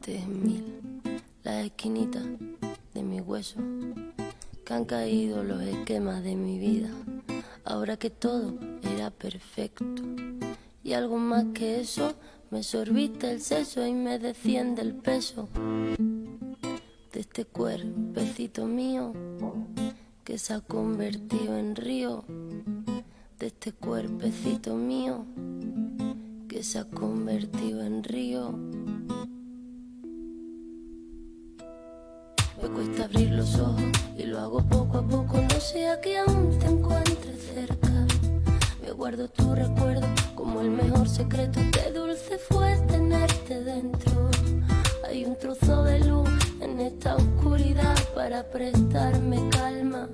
veces en mil las esquinitas de mi hueso, que han caído los esquemas de mi vida, ahora que todo era perfecto. Y algo más que eso, me sorbiste el seso y me desciende el peso de este cuerpecito mío que se ha convertido en río, de este cuerpecito mío que se ha convertido en río. Me cuesta abrir los ojos y lo hago poco a poco, no sea que aún te encuentres cerca. Me guardo tu recuerdo como el mejor secreto, qué dulce fue tenerte dentro. Hay un trozo de luz en esta oscuridad para prestarme calma.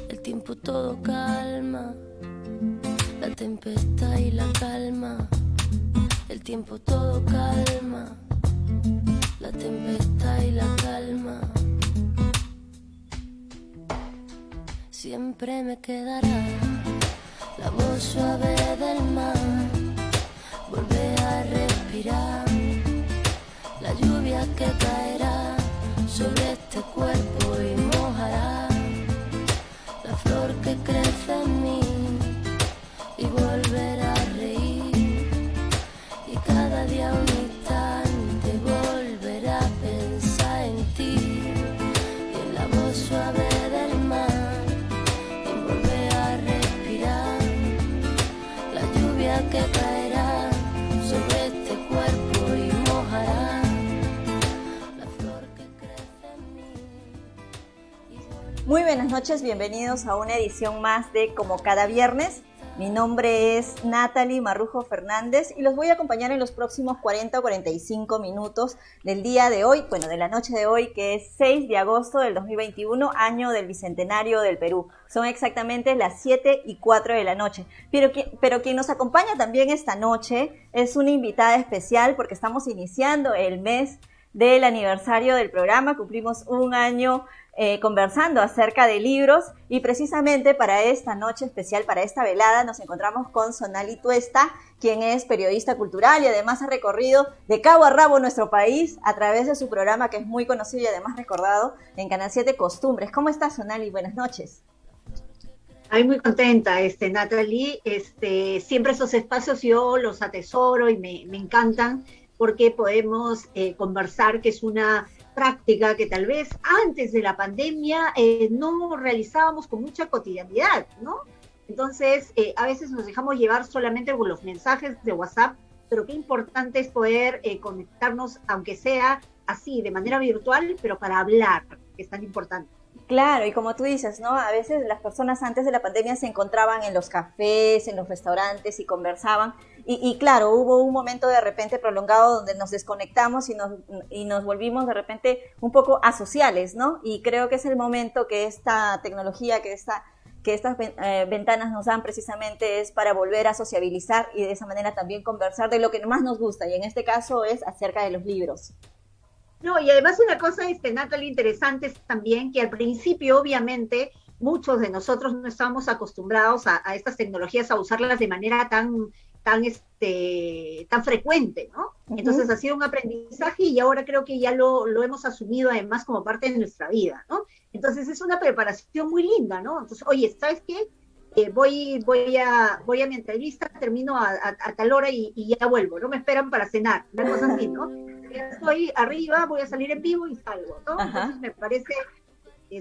El tiempo todo calma, la tempestad y la calma. El tiempo todo calma, la tempestad y la calma. Siempre me quedará la voz suave del mar, volver a respirar, la lluvia que caerá sobre este cuerpo y mojará la flor que crece en mí, y volver a reír, y cada día un instante volver a pensar en ti, y en la voz suave del mar, y volver a respirar, la lluvia que caerá sobre este cuerpo y mojará la flor que crece en mí, y Muy buenas noches, bienvenidos a una edición más de Como Cada Viernes. Mi nombre es Natalie Marrujo Fernández y los voy a acompañar en los próximos 40 o 45 minutos del día de hoy, bueno, de la noche de hoy, que es 6 de agosto del 2021, año del Bicentenario del Perú. Son exactamente las 7:04 de la noche. Pero quien nos acompaña también esta noche es una invitada especial porque estamos iniciando el mes del aniversario del programa. Cumplimos un año conversando acerca de libros, y precisamente para esta noche especial, para esta velada, nos encontramos con Sonali Tuesta, quien es periodista cultural y además ha recorrido de cabo a rabo nuestro país a través de su programa, que es muy conocido y además recordado en Canal 7 Costumbres. ¿Cómo estás, Sonali? Buenas noches. Ay, muy contenta, Natalie. Siempre esos espacios yo los atesoro y me encantan, porque podemos conversar, que es una práctica que tal vez antes de la pandemia no realizábamos con mucha cotidianidad, ¿no? Entonces, a veces nos dejamos llevar solamente por los mensajes de WhatsApp, pero qué importante es poder conectarnos, aunque sea así, de manera virtual, pero para hablar, que es tan importante. Claro, y como tú dices, ¿no? A veces las personas antes de la pandemia se encontraban en los cafés, en los restaurantes y conversaban. Y claro, hubo un momento de repente prolongado donde nos desconectamos y nos volvimos de repente un poco asociales, ¿no? Y creo que es el momento que esta tecnología, que estas ventanas nos dan precisamente, es para volver a sociabilizar y de esa manera también conversar de lo que más nos gusta, y en este caso es acerca de los libros. No, y además una cosa, Natalie, interesante es también que al principio, obviamente, muchos de nosotros no estábamos acostumbrados a estas tecnologías, a usarlas de manera tan frecuente, ¿no? Entonces ha sido un aprendizaje y ahora creo que ya lo hemos asumido además como parte de nuestra vida, ¿no? Entonces es una preparación muy linda, ¿no? Entonces, oye, ¿sabes qué? Voy a mi entrevista, termino a tal hora y ya vuelvo, no me esperan para cenar, una cosa así, ¿no? Ya estoy arriba, voy a salir en vivo y salgo, ¿no? Ajá. Entonces me parece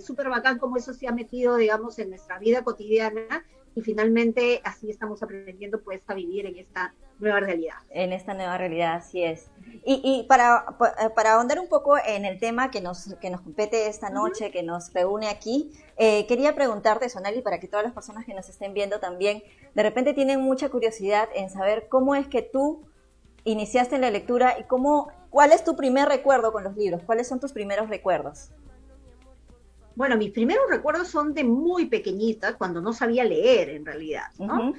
súper bacán cómo eso se ha metido, digamos, en nuestra vida cotidiana, y finalmente así estamos aprendiendo pues a vivir en esta nueva realidad. En esta nueva realidad, así es. Y para ahondar un poco en el tema que nos compete esta noche, que nos reúne aquí, quería preguntarte, Sonali, para que todas las personas que nos estén viendo también, de repente tienen mucha curiosidad en saber cómo es que tú iniciaste en la lectura y cuál es tu primer recuerdo con los libros, cuáles son tus primeros recuerdos. Bueno, mis primeros recuerdos son de muy pequeñita, cuando no sabía leer en realidad, ¿no?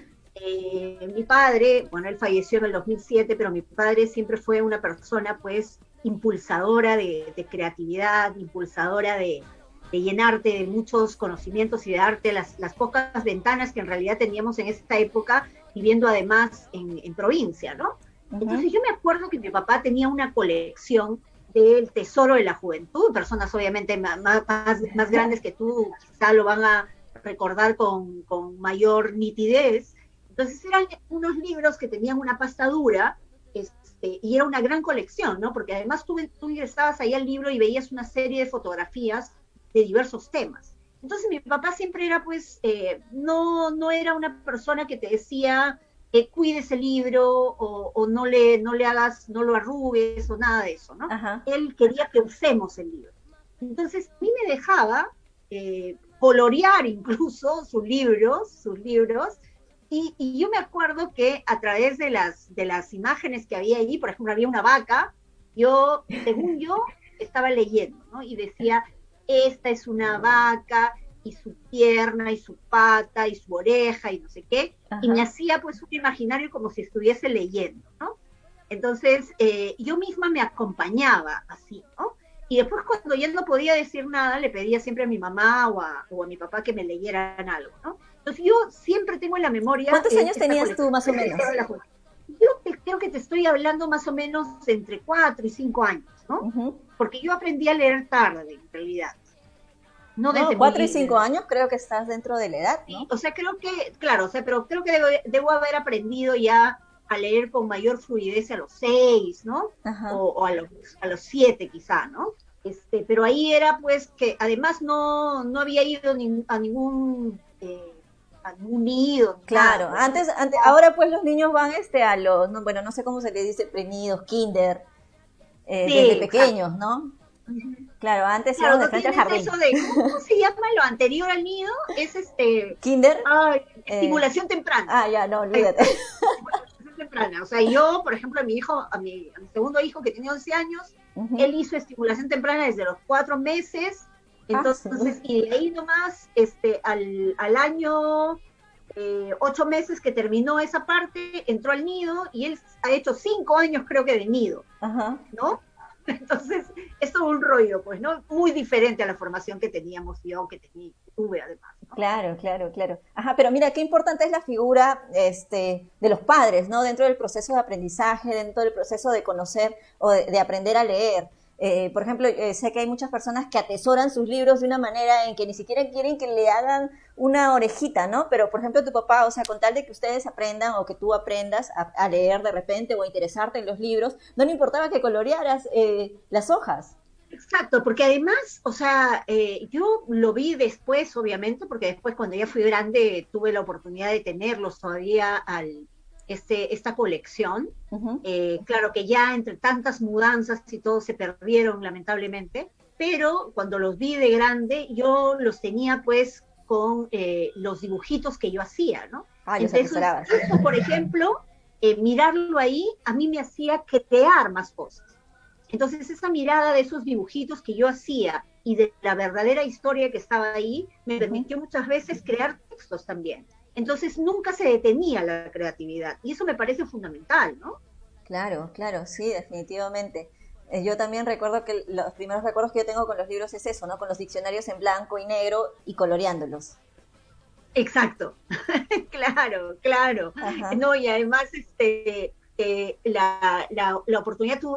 Mi padre, bueno, él falleció en el 2007, pero mi padre siempre fue una persona, pues, impulsadora de creatividad, impulsadora de llenarte de muchos conocimientos y de darte las pocas ventanas que en realidad teníamos en esta época, viviendo además en provincia, ¿no? Ujú. Entonces yo me acuerdo que mi papá tenía una colección del Tesoro de la Juventud, personas obviamente más grandes que tú quizá lo van a recordar con mayor nitidez. Entonces eran unos libros que tenían una pasta dura, y era una gran colección, ¿no? Porque además tú ingresabas ahí al libro y veías una serie de fotografías de diversos temas. Entonces mi papá siempre era, pues, no era una persona que te decía, cuide ese libro o no le hagas, no lo arrugues o nada de eso, ¿no? Ajá. Él quería que usemos el libro. Entonces, a mí me dejaba colorear incluso sus libros, y yo me acuerdo que a través de las imágenes que había allí, por ejemplo, había una vaca, según yo, estaba leyendo, ¿no? Y decía, esta es una vaca, y su pierna, y su pata, y su oreja, y no sé qué, y me Ajá. hacía pues un imaginario como si estuviese leyendo, ¿no? Entonces, yo misma me acompañaba así, ¿no? Y después cuando ya no podía decir nada, le pedía siempre a mi mamá o a mi papá que me leyeran algo, ¿no? Entonces yo siempre tengo en la memoria ¿Cuántos años esta tenías tú colección más o de menos? Tesoro de la Juventud. Creo que te estoy hablando más o menos entre 4 y 5 años, ¿no? Ujú. Porque yo aprendí a leer tarde, en realidad, no No, desde 4 y 5 años creo que estás dentro de la edad, sí, ¿no? o sea, creo que, claro, o sea, pero creo que debo haber aprendido ya a leer con mayor fluidez a los 6, ¿no? Ajá. O a los 7 quizá, ¿no? Pero ahí era pues que además no había ido a ningún nido, ni nada, Claro, pues, ¿no? ahora pues los niños van a los, no, bueno, no sé cómo se les dice, prenidos, kinder, desde Sí, exacto. pequeños, ¿no? Claro, antes Claro, íbamos de no frente al tienes jardín. eso de, ¿cómo se llama lo anterior al nido? Es Kinder, ay, eh, estimulación temprana. ya, no, Ahí olvídate. está. Estimulación temprana. O sea, yo, por ejemplo, a mi segundo hijo que tiene 11 años, Ujú. él hizo estimulación temprana desde los 4 meses. Ah, Entonces, y de ahí nomás, al año 8 meses que terminó esa parte, entró al nido y él ha hecho 5 años, creo que, de nido, ajá. ¿no? Entonces, es todo un rollo, pues, ¿no? Muy diferente a la formación que teníamos yo, que tuve además, ¿no? Claro, claro, claro. Ajá, pero mira, qué importante es la figura de los padres, ¿no? Dentro del proceso de aprendizaje, dentro del proceso de conocer o de aprender a leer. Por ejemplo, sé que hay muchas personas que atesoran sus libros de una manera en que ni siquiera quieren que le hagan una orejita, ¿no? Pero, por ejemplo, tu papá, o sea, con tal de que ustedes aprendan o que tú aprendas a leer de repente o a interesarte en los libros, no le importaba que colorearas las hojas. Exacto, porque además, o sea, yo lo vi después, obviamente, porque después cuando ya fui grande tuve la oportunidad de tenerlos todavía esta colección. Ujú. Claro que ya entre tantas mudanzas y todo se perdieron lamentablemente, pero cuando los vi de grande yo los tenía pues con los dibujitos que yo hacía, ¿no? Ah, los Entonces, atesorabas. eso, por ejemplo, mirarlo ahí a mí me hacía crear más cosas. Entonces, esa mirada de esos dibujitos que yo hacía y de la verdadera historia que estaba ahí, me Ujú. permitió muchas veces crear textos también. Entonces, nunca se detenía la creatividad. Y eso me parece fundamental, ¿no? Claro, claro, sí, definitivamente. Yo también recuerdo que los primeros recuerdos que yo tengo con los libros es eso, ¿no? Con los diccionarios en blanco y negro y coloreándolos. Exacto, claro, claro. Ajá, No, y además, la oportunidad, tú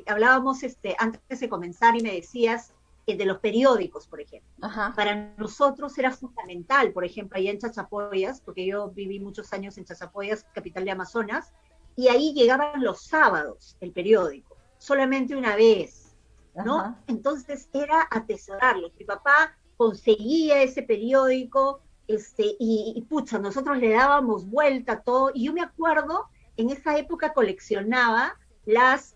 hablábamos antes de comenzar y me decías de los periódicos, por ejemplo. ajá, Para nosotros era fundamental, por ejemplo, allá en Chachapoyas, porque yo viví muchos años en Chachapoyas, capital de Amazonas, y ahí llegaban los sábados el periódico, solamente una vez, ¿no? ajá. Entonces era atesorarlos. Mi papá conseguía ese periódico, y pucha, nosotros le dábamos vuelta a todo, y yo me acuerdo, en esa época coleccionaba las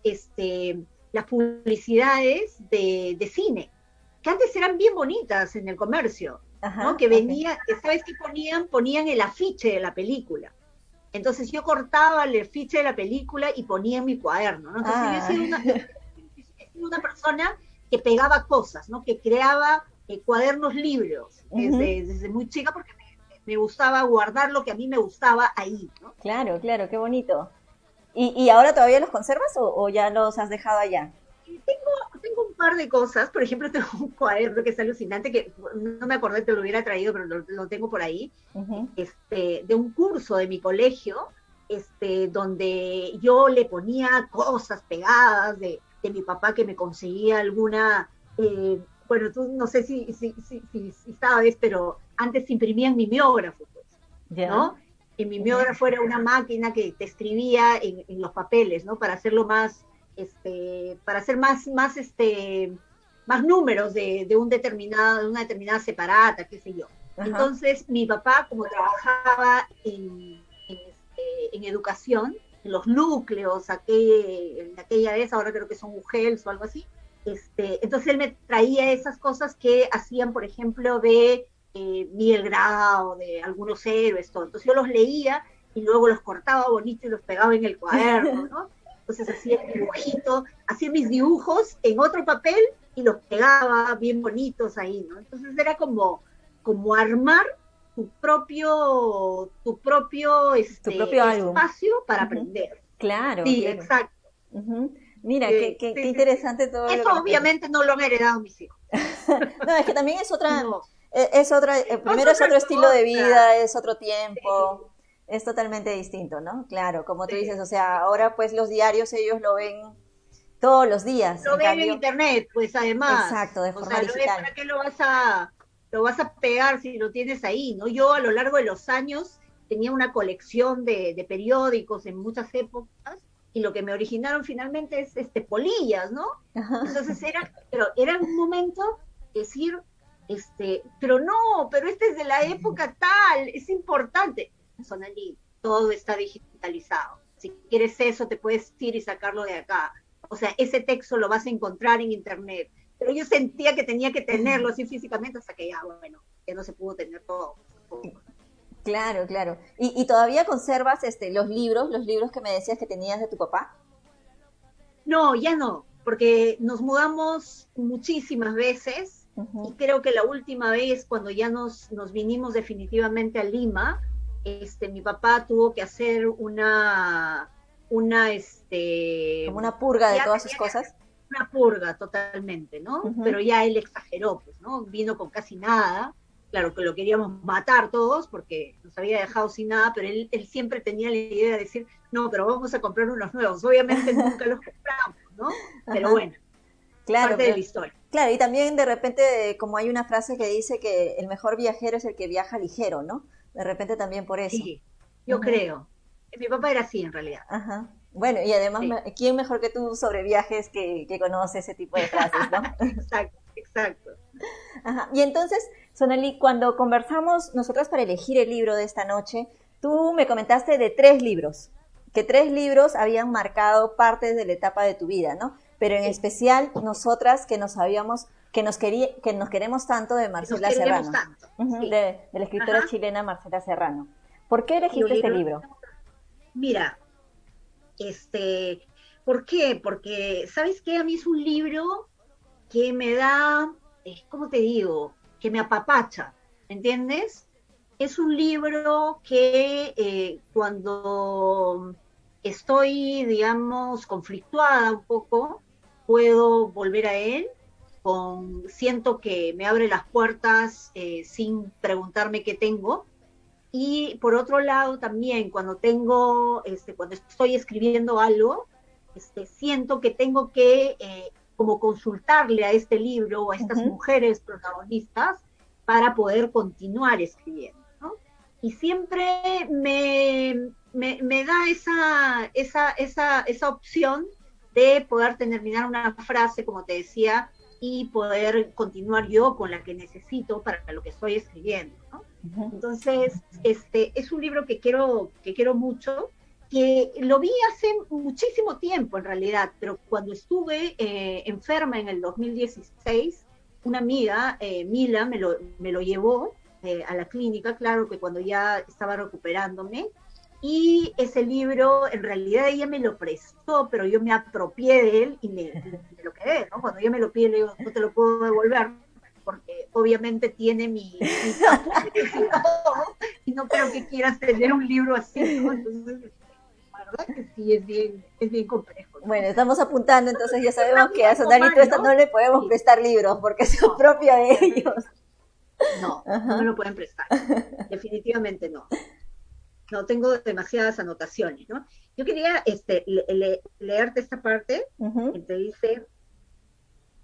publicidades de cine, que antes eran bien bonitas en el comercio, ¿no? Ajá, Que ok. venía, ¿sabes qué ponían? Ponían el afiche de la película. Entonces yo cortaba el afiche de la película y ponía en mi cuaderno, ¿no? Entonces yo he Ah, sido una persona que pegaba cosas, ¿no? Que creaba cuadernos libros ujú. desde muy chica porque me gustaba guardar lo que a mí me gustaba ahí, ¿no? Claro, claro, qué bonito. ¿Y ahora todavía los conservas o ya los has dejado allá? Y tengo un par de cosas, por ejemplo, tengo un cuaderno que es alucinante, que no me acordé que lo hubiera traído, pero lo tengo por ahí, Ujú. de un curso de mi colegio, donde yo le ponía cosas pegadas de mi papá que me conseguía alguna, bueno, tú no sé si sabes, pero antes imprimían mimeógrafo, pues, Ya. ¿no? El mimeógrafo era una máquina que te escribía en los papeles, ¿no? Para hacerlo más, para hacer más números de una determinada separata, qué sé yo. Ajá. Entonces, mi papá, como trabajaba en educación, en los núcleos, en aquella vez, ahora creo que son UGELS o algo así, entonces él me traía esas cosas que hacían, por ejemplo, de Miguel Grau, de algunos héroes, todo. Entonces yo los leía y luego los cortaba bonito y los pegaba en el cuaderno, ¿no? Entonces hacía el dibujito, hacía mis dibujos en otro papel y los pegaba bien bonitos ahí, ¿no? Entonces era como armar tu propio álbum. espacio para aprender. Claro. Sí, claro. exacto. Mira, Sí, qué sí, interesante todo lo que eso nos obviamente no lo han heredado mis hijos. No, es que también es otra, No. primero es otro estilo de vida, cosa. es otro tiempo, es totalmente distinto, ¿no? Claro, como tú Sí. dices, o sea, ahora pues los diarios ellos lo ven todos los días. Lo en ven cambio, en internet, pues además. exacto, de O forma sea, digital. ¿para qué lo vas a pegar si lo tienes ahí, ¿no? Yo a lo largo de los años tenía una colección de periódicos en muchas épocas y lo que me originaron finalmente es polillas, ¿no? Entonces era un momento decir, pero no, pero este es de la época tal, es importante. Sonali, todo está digitalizado. Si quieres eso, te puedes ir y sacarlo de acá. O sea, ese texto lo vas a encontrar en internet. Pero yo sentía que tenía que tenerlo así físicamente hasta que ya, bueno, ya no se pudo tener todo. Claro, claro. ¿Y todavía conservas los libros que me decías que tenías de tu papá? No, ya no, porque nos mudamos muchísimas veces y creo que la última vez cuando ya nos vinimos definitivamente a Lima, mi papá tuvo que hacer una Como una purga de todas sus cosas. una purga totalmente, ¿no? Pero ya él exageró, pues, ¿no? Vino con casi nada. Claro que lo queríamos matar todos porque nos había dejado sin nada, pero él siempre tenía la idea de decir, no, pero vamos a comprar unos nuevos. Obviamente nunca los compramos, ¿no? Pero bueno, claro, parte de la historia. Claro, y también de repente, como hay una frase que dice que el mejor viajero es el que viaja ligero, ¿no? De repente también por eso. Sí, yo creo. Mi papá era así en realidad. Ajá. Bueno, y además, Sí. ¿quién mejor que tú sobre viajes que conoce ese tipo de frases, ¿no? Exacto, exacto. Ajá. Y entonces, Sonali, cuando conversamos nosotras para elegir el libro de esta noche, tú me comentaste de 3 libros, que 3 libros habían marcado partes de la etapa de tu vida, ¿no? Pero en especial nosotras que nos sabíamos, que nos queremos tanto de Marcela Serrano. Tanto. Sí. De la escritora chilena Marcela Serrano. ¿Por qué elegiste este libro? Mira, ¿por qué? Porque, ¿sabes qué? A mí es un libro que me da, ¿cómo te digo? Que me apapacha, ¿me entiendes? Es un libro que cuando estoy, digamos, conflictuada un poco, puedo volver a él, siento que me abre las puertas sin preguntarme qué tengo. Y por otro lado también cuando cuando estoy escribiendo algo, siento que tengo que como consultarle a este libro o a estas mujeres protagonistas para poder continuar escribiendo, ¿no? Y siempre me da esa opción de poder terminar una frase, como te decía, y poder continuar yo con la que necesito para lo que estoy escribiendo, ¿no? Entonces, es un libro que quiero mucho, que lo vi hace muchísimo tiempo en realidad, pero cuando estuve enferma en el 2016, una amiga, Mila, me lo llevó a la clínica, claro que cuando ya estaba recuperándome, y ese libro, en realidad ella me lo prestó, pero yo me apropié de él y me lo quedé, ¿no? Cuando ella me lo pide, le digo, no te lo puedo devolver, porque obviamente tiene mi y no creo que quieras tener un libro así, ¿no? Entonces, la verdad que sí, es bien complejo, ¿no? Bueno, estamos apuntando, entonces ya sabemos que a Sonali no le podemos prestar libros porque es propia de ellos. No me lo pueden prestar, definitivamente no. no tengo demasiadas anotaciones, ¿no? Yo quería leerte esta parte que te dice,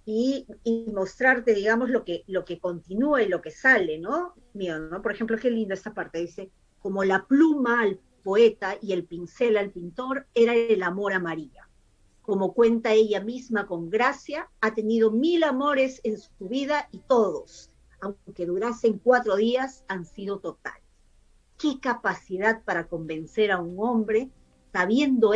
y mostrarte, digamos, lo que continúa y lo que sale, ¿no? Mío, ¿no? Por ejemplo, qué linda esta parte, dice, como la pluma al poeta y el pincel al pintor era el amor a María. Como cuenta ella misma con gracia, ha tenido 1000 amores en su vida y todos, aunque durasen 4 días, han sido totales. Qué capacidad para convencer a un hombre, sabiendo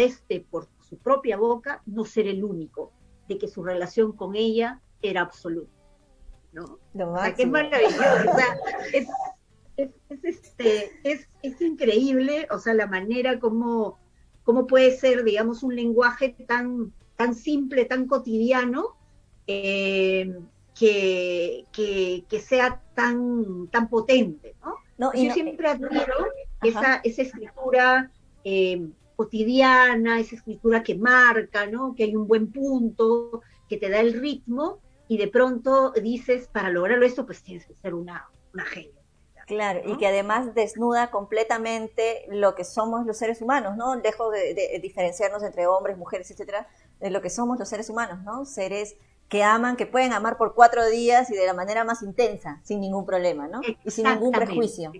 por su propia boca, no ser el único, de que su relación con ella era absoluta, ¿no? O sea, que es maravilloso, o sea, es increíble, o sea, la manera como puede ser, digamos, un lenguaje tan simple, tan cotidiano, que sea tan potente, ¿no? Yo siempre admiro esa escritura cotidiana, esa escritura que marca, ¿no? Que hay un buen punto, que te da el ritmo, y de pronto dices, para lograrlo esto, pues tienes que ser una genio. Claro, ¿no? Y que además desnuda completamente lo que somos los seres humanos, ¿no? Lejos de diferenciarnos entre hombres, mujeres, etcétera, de lo que somos los seres humanos, ¿no? Seres que aman, que pueden amar por 4 días y de la manera más intensa, sin ningún problema, ¿no? Y sin ningún prejuicio.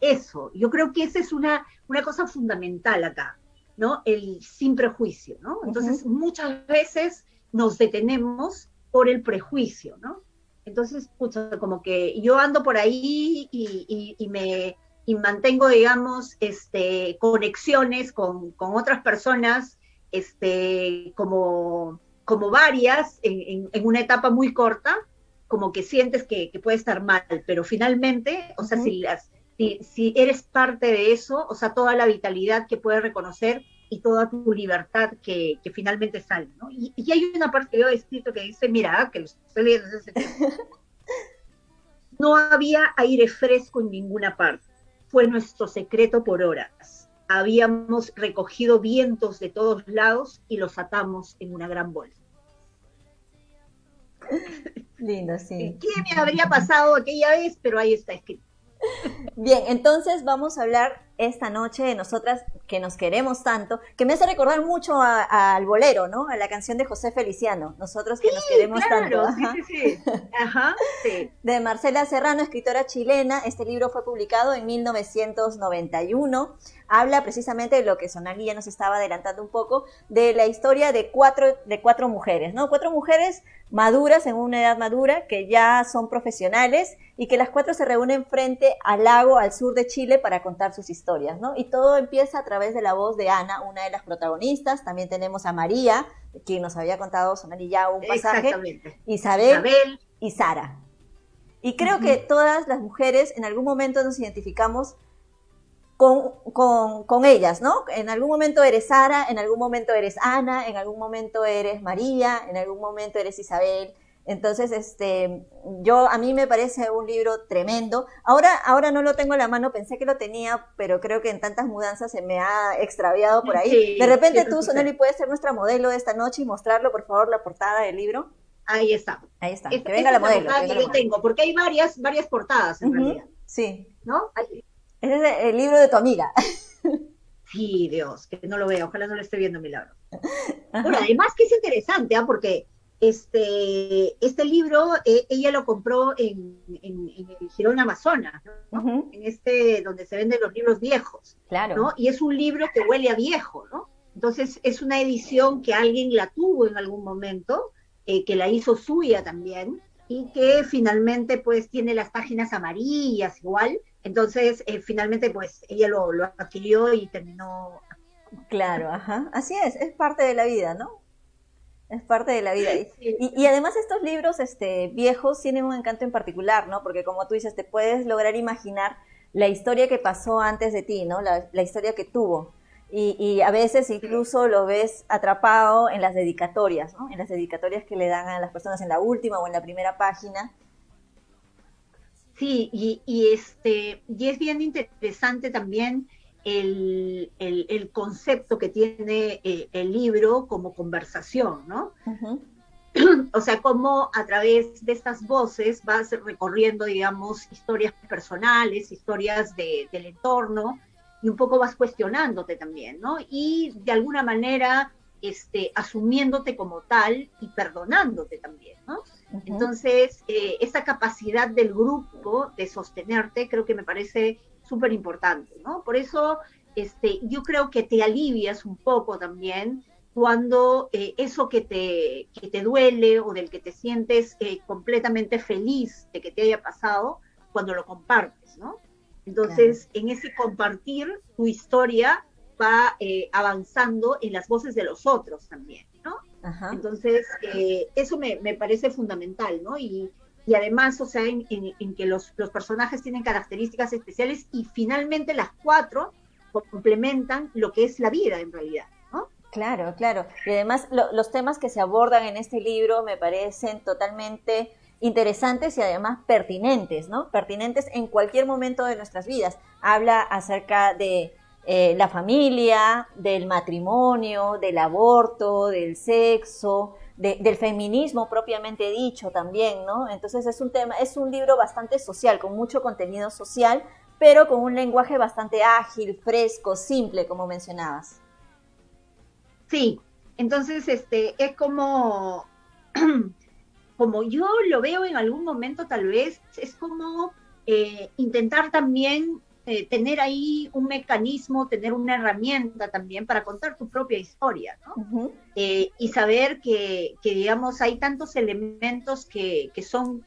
Eso, yo creo que esa es una cosa fundamental acá, ¿no? El sin prejuicio, ¿no? Entonces, muchas veces nos detenemos por el prejuicio, ¿no? Entonces, pucha, como que yo ando por ahí y mantengo, digamos, conexiones con otras personas, como varias, en una etapa muy corta, como que sientes que puede estar mal, pero finalmente, o sea, si eres parte de eso, o sea, toda la vitalidad que puedes reconocer y toda tu libertad que finalmente sale, ¿no? Y hay una parte que yo he escrito que dice, mira, que lo estoy leyendo desde ese tiempo. No había aire fresco en ninguna parte. Fue nuestro secreto por horas. Habíamos recogido vientos de todos lados y los atamos en una gran bolsa. Lindo, sí. ¿Qué me habría pasado aquella vez? Pero ahí está escrito. Bien, entonces vamos a hablar esta noche de nosotras que nos queremos tanto, que me hace recordar mucho al bolero, ¿no? A la canción de José Feliciano, nosotros que nos queremos tanto. Ajá. Sí. Ajá, sí. De Marcela Serrano, escritora chilena. Este libro fue publicado en 1991. Habla precisamente de lo que Sonali ya nos estaba adelantando un poco, de la historia de cuatro mujeres, ¿no? 4 mujeres maduras, en una edad madura, que ya son profesionales y que las 4 se reúnen frente al lago al sur de Chile para contar sus historias, ¿no? Y todo empieza a través de la voz de Ana, una de las protagonistas. También tenemos a María, quien nos había contado Sonali ya un pasaje, Isabel y Sara. Y creo que todas las mujeres en algún momento nos identificamos con ellas, ¿no? En algún momento eres Sara, en algún momento eres Ana, en algún momento eres María, en algún momento eres Isabel. Entonces, a mí me parece un libro tremendo. Ahora no lo tengo en la mano, pensé que lo tenía, pero creo que en tantas mudanzas se me ha extraviado por ahí. Sí, de repente sí, tú, Sonali, puedes ser nuestra modelo de esta noche y mostrarlo, por favor, la portada del libro. Ahí está. Ahí está. Que venga la modelo. Que yo tengo, porque hay varias portadas en realidad. Sí. ¿No? Ese es el libro de tu amiga. Sí, Dios, que no lo vea, ojalá no lo esté viendo Milagro. Bueno, además que es interesante, porque este libro ella lo compró en el Girón Amazonas, ¿no? En donde se venden los libros viejos, claro, ¿no? Y es un libro que huele a viejo, ¿no? Entonces es una edición que alguien la tuvo en algún momento, que la hizo suya también, y que finalmente pues tiene las páginas amarillas igual. Entonces, finalmente, pues, ella lo adquirió y terminó. Claro, ajá. Así es parte de la vida, ¿no? Es parte de la vida. Y además estos libros viejos tienen un encanto en particular, ¿no? Porque como tú dices, te puedes lograr imaginar la historia que pasó antes de ti, ¿no? La historia que tuvo. Y a veces incluso lo ves atrapado en las dedicatorias, ¿no? En las dedicatorias que le dan a las personas en la última o en la primera página. Sí, y es bien interesante también el concepto que tiene el libro como conversación, ¿no? Uh-huh. O sea, cómo a través de estas voces vas recorriendo, digamos, historias personales, historias del entorno, y un poco vas cuestionándote también, ¿no? Y de alguna manera asumiéndote como tal y perdonándote también, ¿no? Ujú. Entonces, esa capacidad del grupo de sostenerte creo que me parece súper importante, ¿no? Por eso yo creo que te alivias un poco también cuando eso que te duele o del que te sientes completamente feliz de que te haya pasado, cuando lo compartes, ¿no? Claro. Entonces, en ese compartir, tu historia va avanzando en las voces de los otros también, ¿no? Ajá. Entonces, eso me parece fundamental, ¿no? Y además, o sea, en que los personajes tienen características especiales y finalmente las cuatro complementan lo que es la vida en realidad, ¿no? Claro, claro. Y además los temas que se abordan en este libro me parecen totalmente interesantes y además pertinentes, ¿no? Pertinentes en cualquier momento de nuestras vidas. Habla acerca de la familia, del matrimonio, del aborto, del sexo, del feminismo propiamente dicho también, ¿no? Entonces es un tema, es un libro bastante social, con mucho contenido social, pero con un lenguaje bastante ágil, fresco, simple, como mencionabas. Sí, entonces es como, como yo lo veo en algún momento tal vez, es como intentar también tener ahí un mecanismo, tener una herramienta también para contar tu propia historia, ¿no? Ujú. Y saber digamos, hay tantos elementos que son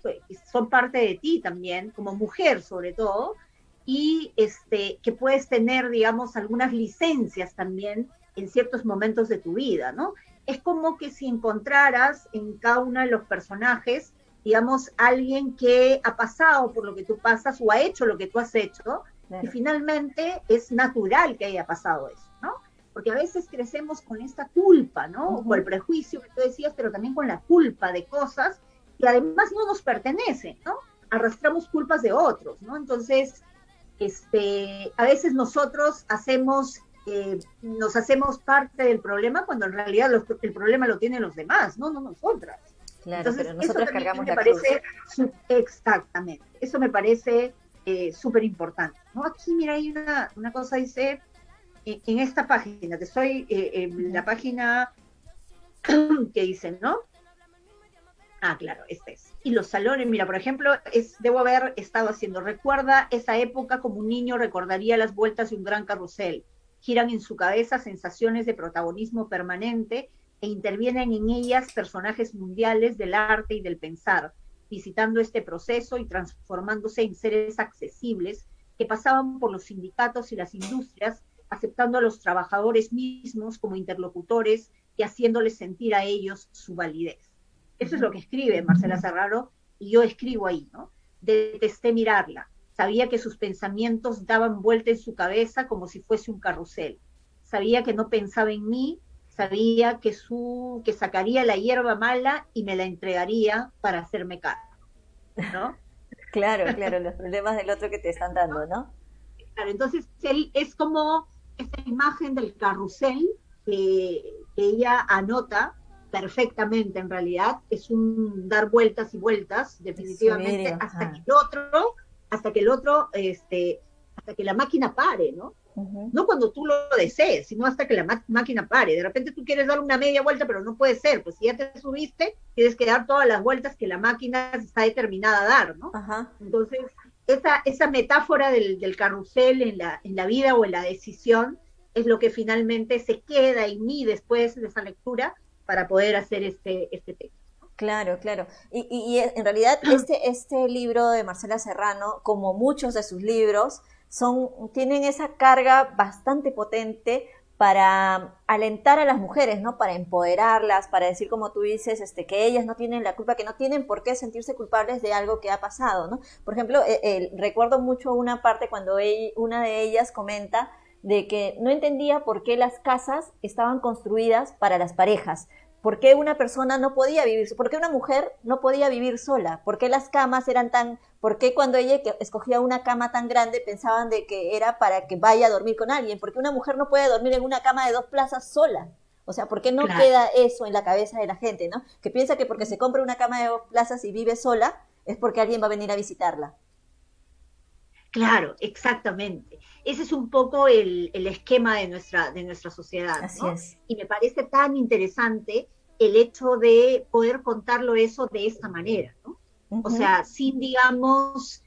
parte de ti también, como mujer sobre todo, y que puedes tener, digamos, algunas licencias también en ciertos momentos de tu vida, ¿no? Es como que si encontraras en cada uno de los personajes, digamos, alguien que ha pasado por lo que tú pasas o ha hecho lo que tú has hecho, y Claro. finalmente es natural que haya pasado eso, ¿no? Porque a veces crecemos con esta culpa, ¿no? O con el Ujú. prejuicio que tú decías, pero también con la culpa de cosas que además no nos pertenecen, ¿no? Arrastramos culpas de otros, ¿no? Entonces, a veces nosotros nos hacemos parte del problema cuando en realidad el problema lo tienen los demás, no nosotras. Claro, pero Entonces, eso nosotros también cargamos me la cruz. parece exactamente, eso me parece súper importante, ¿no? Aquí, mira, hay una cosa, dice, en esta página, te estoy, en Ujú. la página que dice, ¿no? Ah, claro, este es. Y los salones, mira, por ejemplo, debo haber estado haciendo, recuerda esa época como un niño recordaría las vueltas de un gran carrusel. Giran en su cabeza sensaciones de protagonismo permanente e intervienen en ellas personajes mundiales del arte y del pensar, visitando este proceso y transformándose en seres accesibles que pasaban por los sindicatos y las industrias, aceptando a los trabajadores mismos como interlocutores y haciéndoles sentir a ellos su validez. Eso es Ujú. lo que escribe Marcela Serraro y yo escribo ahí, ¿no? Detesté mirarla. Sabía que sus pensamientos daban vuelta en su cabeza como si fuese un carrusel. Sabía que no pensaba en mí, sabía que sacaría la hierba mala y me la entregaría para hacerme cargo, ¿no? Claro, claro, los problemas del otro que te están dando, ¿no? Claro, entonces él es como esta imagen del carrusel que ella anota perfectamente en realidad, es un dar vueltas y vueltas Es subir y definitivamente bajar. hasta que el otro, hasta que la máquina pare, ¿no? Ujú. No cuando tú lo desees, sino hasta que la máquina pare. De repente tú quieres dar una media vuelta, pero no puede ser, pues si ya te subiste, tienes que dar todas las vueltas que la máquina está determinada a dar, ¿no? Ajá. Entonces, esa metáfora del carrusel en la vida o en la decisión es lo que finalmente se queda en mí después de esa lectura para poder hacer este texto. Claro, claro. Y en realidad este libro de Marcela Serrano, como muchos de sus libros, tienen esa carga bastante potente para alentar a las mujeres, ¿no? Para empoderarlas, para decir, como tú dices, que ellas no tienen la culpa, que no tienen por qué sentirse culpables de algo que ha pasado, ¿no? Por ejemplo, recuerdo mucho una parte cuando una de ellas comenta de que no entendía por qué las casas estaban construidas para las parejas. ¿Por qué una persona no podía vivir? ¿Por qué una mujer no podía vivir sola? ¿Por qué las camas eran tan... ¿Por qué cuando ella escogía una cama tan grande pensaban de que era para que vaya a dormir con alguien? ¿Por qué una mujer no puede dormir en una cama de 2 plazas sola? O sea, ¿por qué no Claro. queda eso en la cabeza de la gente, ¿no? Que piensa que porque se compra una cama de 2 plazas y vive sola es porque alguien va a venir a visitarla. Claro, exactamente. Ese es un poco el esquema de nuestra sociedad, Así ¿no? es. Y me parece tan interesante el hecho de poder contarlo eso de esta manera, ¿no? O Ujú. sea, sin, digamos,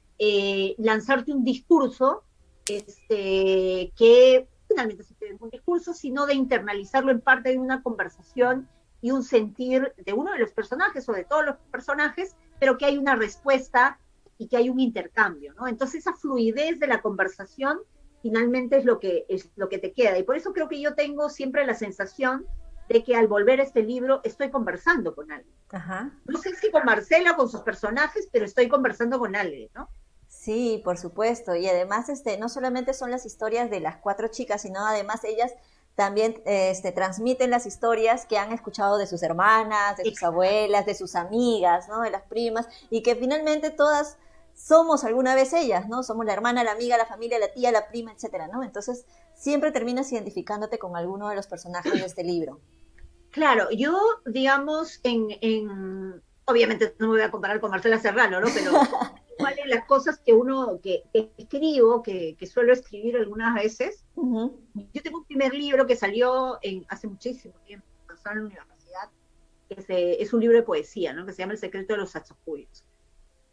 lanzarte un discurso que finalmente se quede en un discurso, sino de internalizarlo en parte de una conversación y un sentir de uno de los personajes o de todos los personajes, pero que hay una respuesta y que hay un intercambio, ¿no? Entonces esa fluidez de la conversación finalmente es lo que te queda. Y por eso creo que yo tengo siempre la sensación de que al volver a este libro estoy conversando con alguien. Ajá. No sé si con Marcela o con sus personajes, pero estoy conversando con alguien, ¿no? Sí, por supuesto. Y además, no solamente son las historias de las cuatro chicas, sino además ellas también transmiten las historias que han escuchado de sus hermanas, de sus Exacto. abuelas, de sus amigas, ¿no? De las primas, y que finalmente todas somos alguna vez ellas, ¿no? Somos la hermana, la amiga, la familia, la tía, la prima, etcétera, ¿no? Entonces, siempre terminas identificándote con alguno de los personajes de este libro. Claro, yo, digamos, obviamente no me voy a comparar con Marcela Serrano, ¿no? Pero igual en las cosas que escribo, que suelo escribir algunas veces, Ujú. yo tengo un primer libro que salió hace muchísimo tiempo, cuando estaba en la universidad, es un libro de poesía, ¿no? Que se llama El secreto de los Sachapuyos.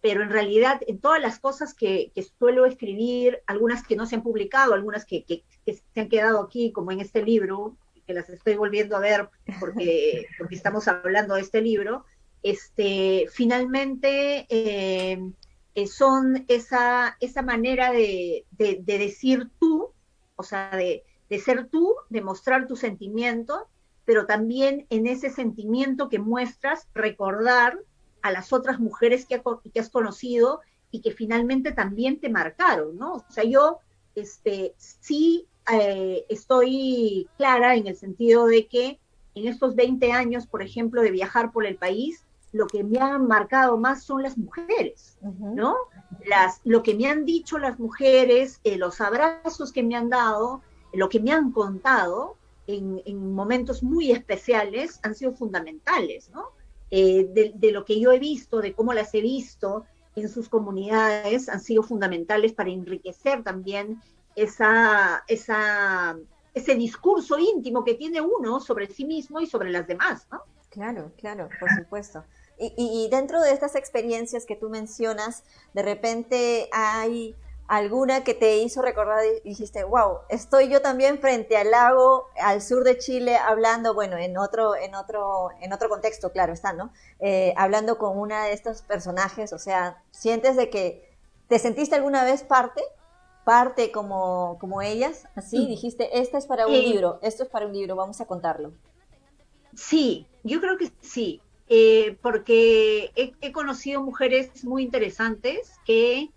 Pero en realidad, en todas las cosas que suelo escribir, algunas que no se han publicado, algunas que se han quedado aquí, como en este libro, que las estoy volviendo a ver porque estamos hablando de este libro, finalmente son esa manera de decir tú, o sea, de ser tú, de mostrar tu sentimiento, pero también en ese sentimiento que muestras, recordar a las otras mujeres que has conocido y que finalmente también te marcaron, ¿no? O sea, yo sí estoy clara en el sentido de que en estos 20 años, por ejemplo, de viajar por el país, lo que me han marcado más son las mujeres, Ujú. ¿no? Lo que me han dicho las mujeres, los abrazos que me han dado, lo que me han contado en momentos muy especiales han sido fundamentales, ¿no? De lo que yo he visto, de cómo las he visto en sus comunidades, han sido fundamentales para enriquecer también ese discurso íntimo que tiene uno sobre sí mismo y sobre las demás, ¿no? Claro, claro, por supuesto. Y dentro de estas experiencias que tú mencionas, de repente hay alguna que te hizo recordar y dijiste, wow, estoy yo también frente al lago, al sur de Chile, hablando, bueno, en otro contexto, claro está, ¿no? Hablando con una de estos personajes, o sea, sientes de que te sentiste alguna vez parte como ellas, así, dijiste, esta es para un Eh, libro, esto es para un libro, vamos a contarlo. sí, yo creo que sí, porque he conocido mujeres muy interesantes que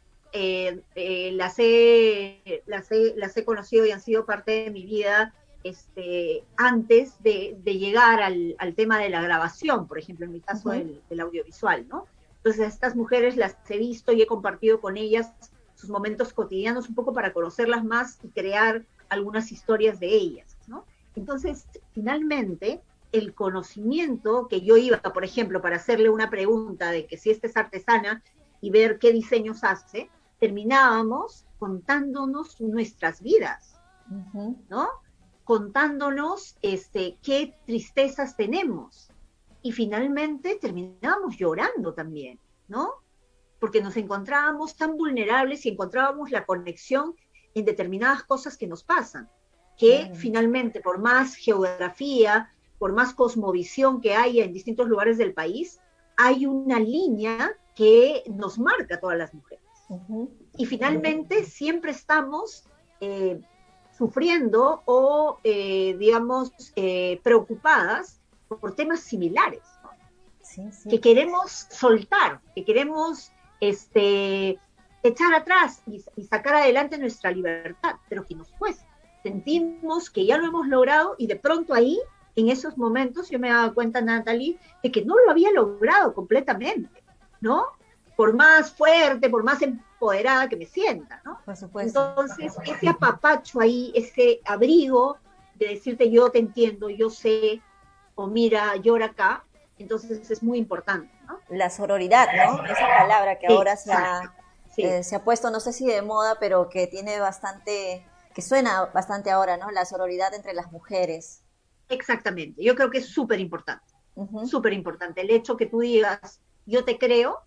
las he conocido y han sido parte de mi vida antes de llegar al tema de la grabación, por ejemplo, en mi caso Ujú. del audiovisual, ¿no? Entonces, a estas mujeres las he visto y he compartido con ellas sus momentos cotidianos un poco para conocerlas más y crear algunas historias de ellas, ¿no? Entonces, finalmente, el conocimiento que yo iba, por ejemplo, para hacerle una pregunta de que si esta es artesana y ver qué diseños hace, terminábamos contándonos nuestras vidas, Ujú. ¿no? Contándonos qué tristezas tenemos. Y finalmente terminábamos llorando también, ¿no? Porque nos encontrábamos tan vulnerables y encontrábamos la conexión en determinadas cosas que nos pasan, que Claro. finalmente, por más geografía, por más cosmovisión que haya en distintos lugares del país, hay una línea que nos marca a todas las mujeres. Ujú. Y finalmente siempre estamos eh, sufriendo o, digamos, preocupadas por temas similares, ¿no? Sí, sí, Que queremos soltar, que queremos echar atrás y sacar adelante nuestra libertad, pero que nos cuesta. Sentimos que ya lo hemos logrado y de pronto ahí, en esos momentos, yo me daba cuenta, Natalie, de que no lo había logrado completamente, ¿no? Por más fuerte, por más empoderada que me sienta, ¿no? por supuesto. Entonces, ese apapacho ahí, ese abrigo de decirte yo te entiendo, yo sé, o mira, llora acá, entonces es muy importante, ¿no? La sororidad, ¿no? Esa palabra que ahora Exacto, Sí. se ha puesto, no sé si de moda, pero que tiene bastante, que suena bastante ahora, ¿no? La sororidad entre las mujeres. Exactamente, yo creo que es Ujú, súper importante. El hecho que tú digas, yo te creo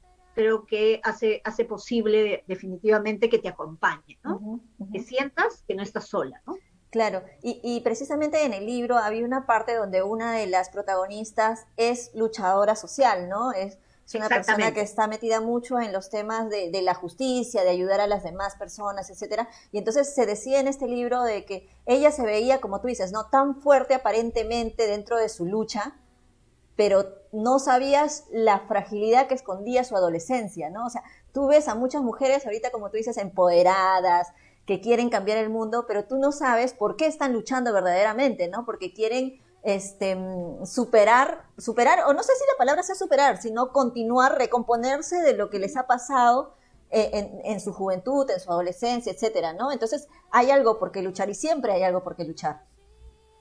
que hace posible definitivamente que te acompañe, ¿no? ujú, Que ujú. sientas que no estás sola, ¿no? Claro, y precisamente en el libro había una parte donde una de las protagonistas es luchadora social, ¿no? Es una persona que Exactamente. está metida mucho en los temas de la justicia, de ayudar a las demás personas, etcétera. Y entonces se decía en este libro de que ella se veía, como tú dices, ¿no? Tan fuerte aparentemente dentro de su lucha, pero no sabías la fragilidad que escondía su adolescencia, ¿no? O sea, tú ves a muchas mujeres ahorita, como tú dices, empoderadas, que quieren cambiar el mundo, pero tú no sabes por qué están luchando verdaderamente, ¿no? Porque quieren superar, o no sé si la palabra sea superar, sino continuar, recomponerse de lo que les ha pasado en su juventud, en su adolescencia, etcétera, ¿no? Entonces hay algo por qué luchar y siempre hay algo por qué luchar.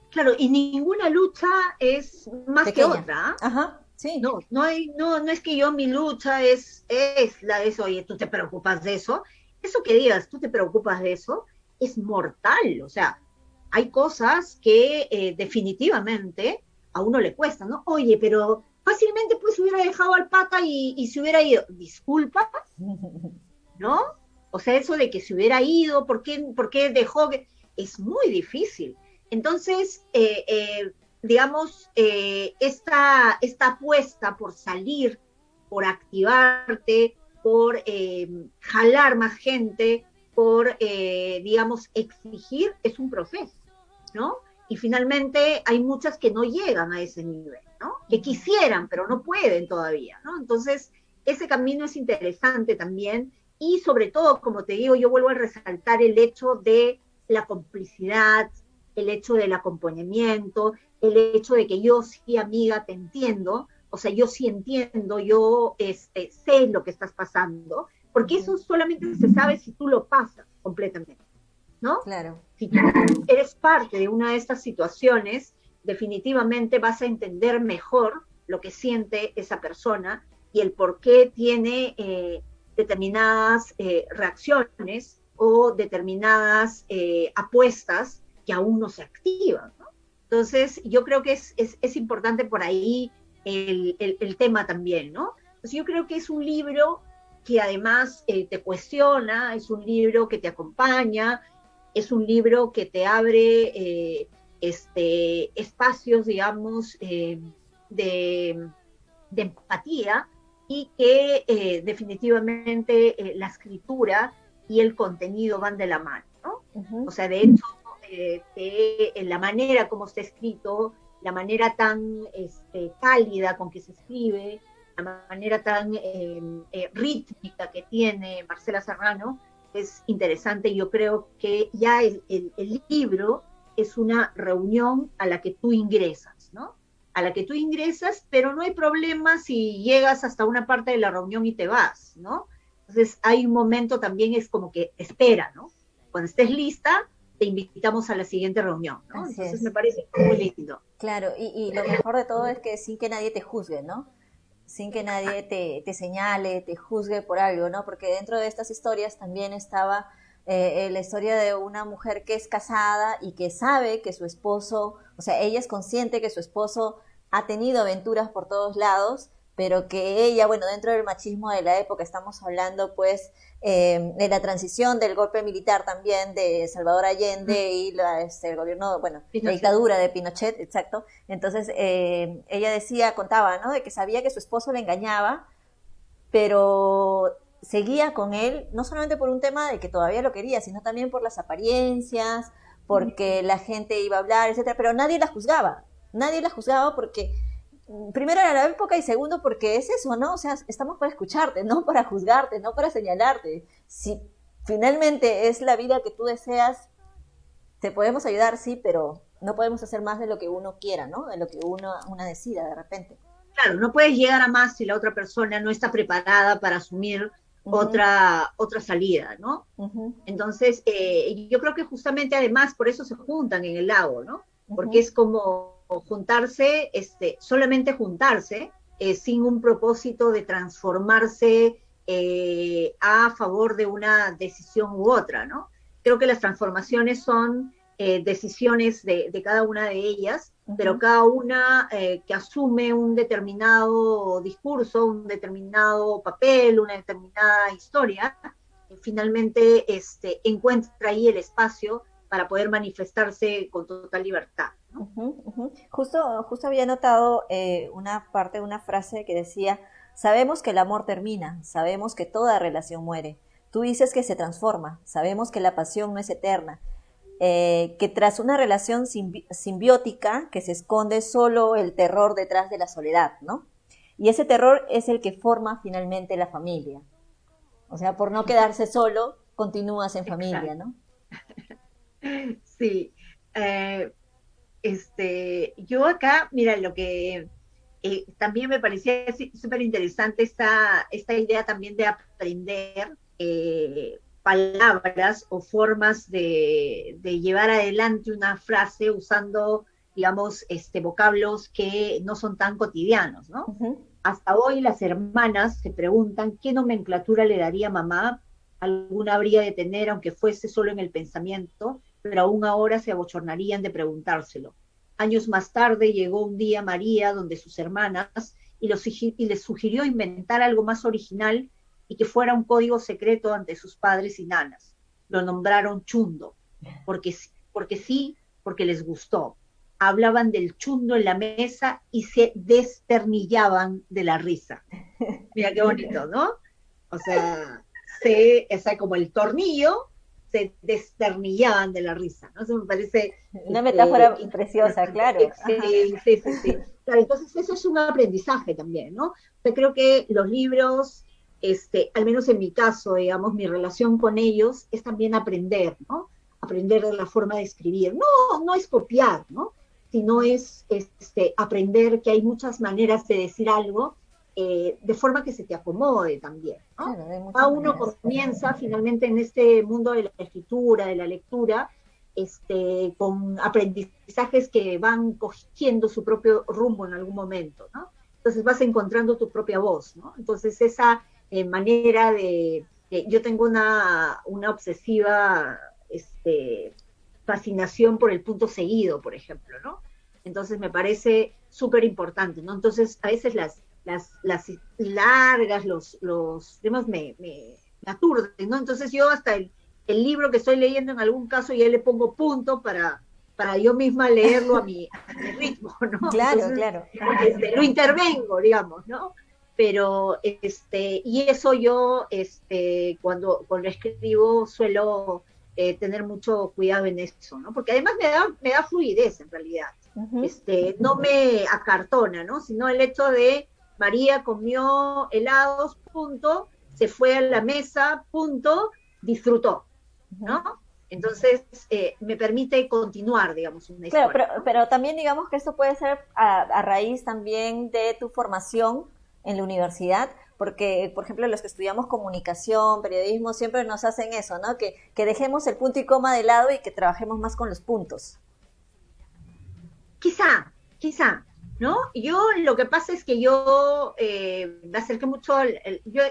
Claro, y ninguna lucha es más que Pequeña. otra, ¿ah? Ajá, sí. No es que yo mi lucha es la de eso, oye, tú te preocupas de eso. Eso que digas, tú te preocupas de eso, es mortal. O sea, hay cosas que definitivamente a uno le cuestan, ¿no? Oye, pero fácilmente pues hubiera dejado al pata y se hubiera ido. Disculpa, ¿no? O sea, eso de que se hubiera ido, por qué dejó? Es muy difícil. Entonces, digamos, esta apuesta por salir, por activarte, por jalar más gente, por, digamos, exigir, es un proceso, ¿no? Y finalmente hay muchas que no llegan a ese nivel, ¿no? Que quisieran, pero no pueden todavía, ¿no? Entonces, ese camino es interesante también y sobre todo, como te digo, yo vuelvo a resaltar el hecho de la complicidad, el hecho del acompañamiento, el hecho de que yo sí, amiga, te entiendo, o sea, yo sí entiendo, yo sé lo que estás pasando, porque eso solamente se sabe si tú lo pasas completamente, ¿no? Claro. Si tú eres parte de una de estas situaciones, definitivamente vas a entender mejor lo que siente esa persona y el por qué tiene determinadas reacciones o determinadas apuestas que aún no se activan, ¿no? Entonces, yo creo que es importante por ahí el tema también, ¿no? Entonces, yo creo que es un libro que además te cuestiona, es un libro que te acompaña, es un libro que te abre espacios, digamos, de, de empatía y que definitivamente la escritura y el contenido van de la mano, ¿no? O Ujú. sea, de hecho, la manera como está escrito, la manera tan cálida con que se escribe, la manera tan rítmica que tiene Marcela Serrano, es interesante. Yo creo que ya el libro es una reunión a la que tú ingresas, ¿no? A la que tú ingresas, pero no hay problema si llegas hasta una parte de la reunión y te vas, ¿no? Entonces hay un momento también, es como que espera, ¿no? Cuando estés lista, te invitamos a la siguiente reunión, ¿no? Así Entonces me es. parece muy lindo. Claro, y lo mejor de todo es que sin que nadie te juzgue, ¿no? Sin que nadie te señale, te juzgue por algo, ¿no? Porque dentro de estas historias también estaba la historia de una mujer que es casada y que sabe que su esposo, o sea, ella es consciente que su esposo ha tenido aventuras por todos lados, pero que ella, bueno, dentro del machismo de la época, estamos hablando pues de la transición del golpe militar también de Salvador Allende y el gobierno, bueno, la Pinochet. dictadura de Pinochet, exacto. Entonces ella decía, contaba, ¿no? De que sabía que su esposo le engañaba, pero seguía con él, no solamente por un tema de que todavía lo quería, sino también por las apariencias, porque la gente iba a hablar, etcétera, pero nadie la juzgaba porque primero era la época y segundo porque es eso, ¿no? O sea, estamos para escucharte, no para juzgarte, no para señalarte. Si finalmente es la vida que tú deseas, te podemos ayudar, sí, pero no podemos hacer más de lo que uno quiera, ¿no? De lo que una decida de repente. Claro, no puedes llegar a más si la otra persona no está preparada para asumir Ujú, otra salida, ¿no? ujú, Entonces, yo creo que justamente además por eso se juntan en el lago, ¿no? Porque ujú, es como juntarse, solamente juntarse, sin un propósito de transformarse a favor de una decisión u otra, ¿no? Creo que las transformaciones son decisiones de cada una de ellas, pero cada una que asume un determinado discurso, un determinado papel, una determinada historia, finalmente encuentra ahí el espacio para poder manifestarse con total libertad, ¿no? Justo había notado una parte, una frase que decía, sabemos que el amor termina, sabemos que toda relación muere. Tú dices que se transforma, sabemos que la pasión no es eterna, que tras una relación simbiótica que se esconde solo el terror detrás de la soledad, ¿no? Y ese terror es el que forma finalmente la familia. O sea, por no quedarse solo, continúas en familia, ¿no? Sí. Yo acá, mira, lo que también me parecía súper interesante esta idea también de aprender palabras o formas de llevar adelante una frase usando, digamos, vocablos que no son tan cotidianos, ¿no? Hasta hoy las hermanas se preguntan qué nomenclatura le daría mamá, alguna habría de tener, aunque fuese solo en el pensamiento, pero aún ahora se abochornarían de preguntárselo. Años más tarde llegó un día María donde sus hermanas y les sugirió inventar algo más original y que fuera un código secreto ante sus padres y nanas. Lo nombraron chundo, porque sí, porque les gustó. Hablaban del chundo en la mesa y se desternillaban de la risa. Mira qué bonito, ¿no? O sea, como el tornillo, se desternillaban de la risa, ¿no? Eso me parece... Una metáfora preciosa, claro. Sí. Claro, entonces eso es un aprendizaje también, ¿no? Yo creo que los libros, al menos en mi caso, digamos, mi relación con ellos es también aprender, ¿no? Aprender de la forma de escribir. No es copiar, ¿no? Sino es aprender que hay muchas maneras de decir algo de forma que se te acomode también, ¿no? Claro, cada uno comienza finalmente en este mundo de la escritura, de la lectura, con aprendizajes que van cogiendo su propio rumbo en algún momento, ¿no? Entonces vas encontrando tu propia voz, ¿no? Entonces esa manera yo tengo una obsesiva fascinación por el punto seguido, por ejemplo, ¿no? Entonces me parece súper importante, ¿no? Entonces a veces las largas, los temas me aturden, ¿no? Entonces yo hasta el libro que estoy leyendo en algún caso ya le pongo punto para yo misma leerlo a mi ritmo, ¿no? Claro, entonces, claro. Lo intervengo, digamos, ¿no? Pero, y eso yo, cuando escribo suelo tener mucho cuidado en eso, ¿no? Porque además me da fluidez en realidad. No me acartona, ¿no? Sino el hecho de María comió helados, punto, se fue a la mesa, punto, disfrutó, ¿no? Entonces, me permite continuar, digamos, una historia. Claro, pero también digamos que esto puede ser a raíz también de tu formación en la universidad, porque, por ejemplo, los que estudiamos comunicación, periodismo, siempre nos hacen eso, ¿no? Que dejemos el punto y coma de lado y que trabajemos más con los puntos. Quizá, ¿no? Yo lo que pasa es que yo me acerqué mucho,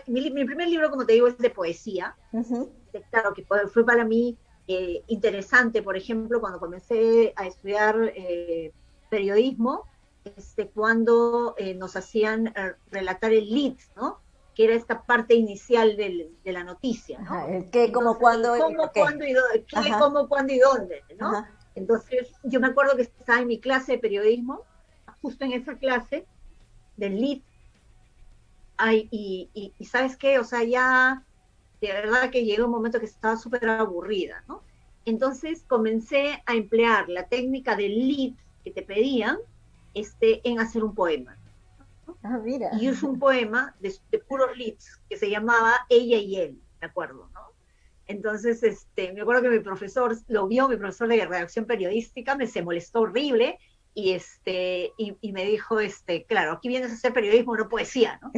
mi primer libro, como te digo, es de poesía. Claro, que fue para mí interesante, por ejemplo, cuando comencé a estudiar periodismo, cuando nos hacían relatar el lead, ¿no? Que era esta parte inicial de la noticia, ¿no? Ajá, el qué, cómo, cuándo, cómo, cuándo y dónde, qué, cómo, cuándo y dónde, ¿no? Ajá. Entonces, yo me acuerdo que estaba en mi clase de periodismo, justo en esa clase del lead, y ¿sabes qué? O sea, ya de verdad que llegó un momento que estaba súper aburrida, ¿no? Entonces comencé a emplear la técnica del lead que te pedían en hacer un poema, ¿no? Ah, mira. Y es un poema de puros leads que se llamaba Ella y Él, ¿de acuerdo? ¿No? Entonces, me acuerdo que mi profesor lo vio, mi profesor de redacción periodística, se molestó horrible y me dijo, claro, aquí vienes a hacer periodismo, no poesía, ¿no?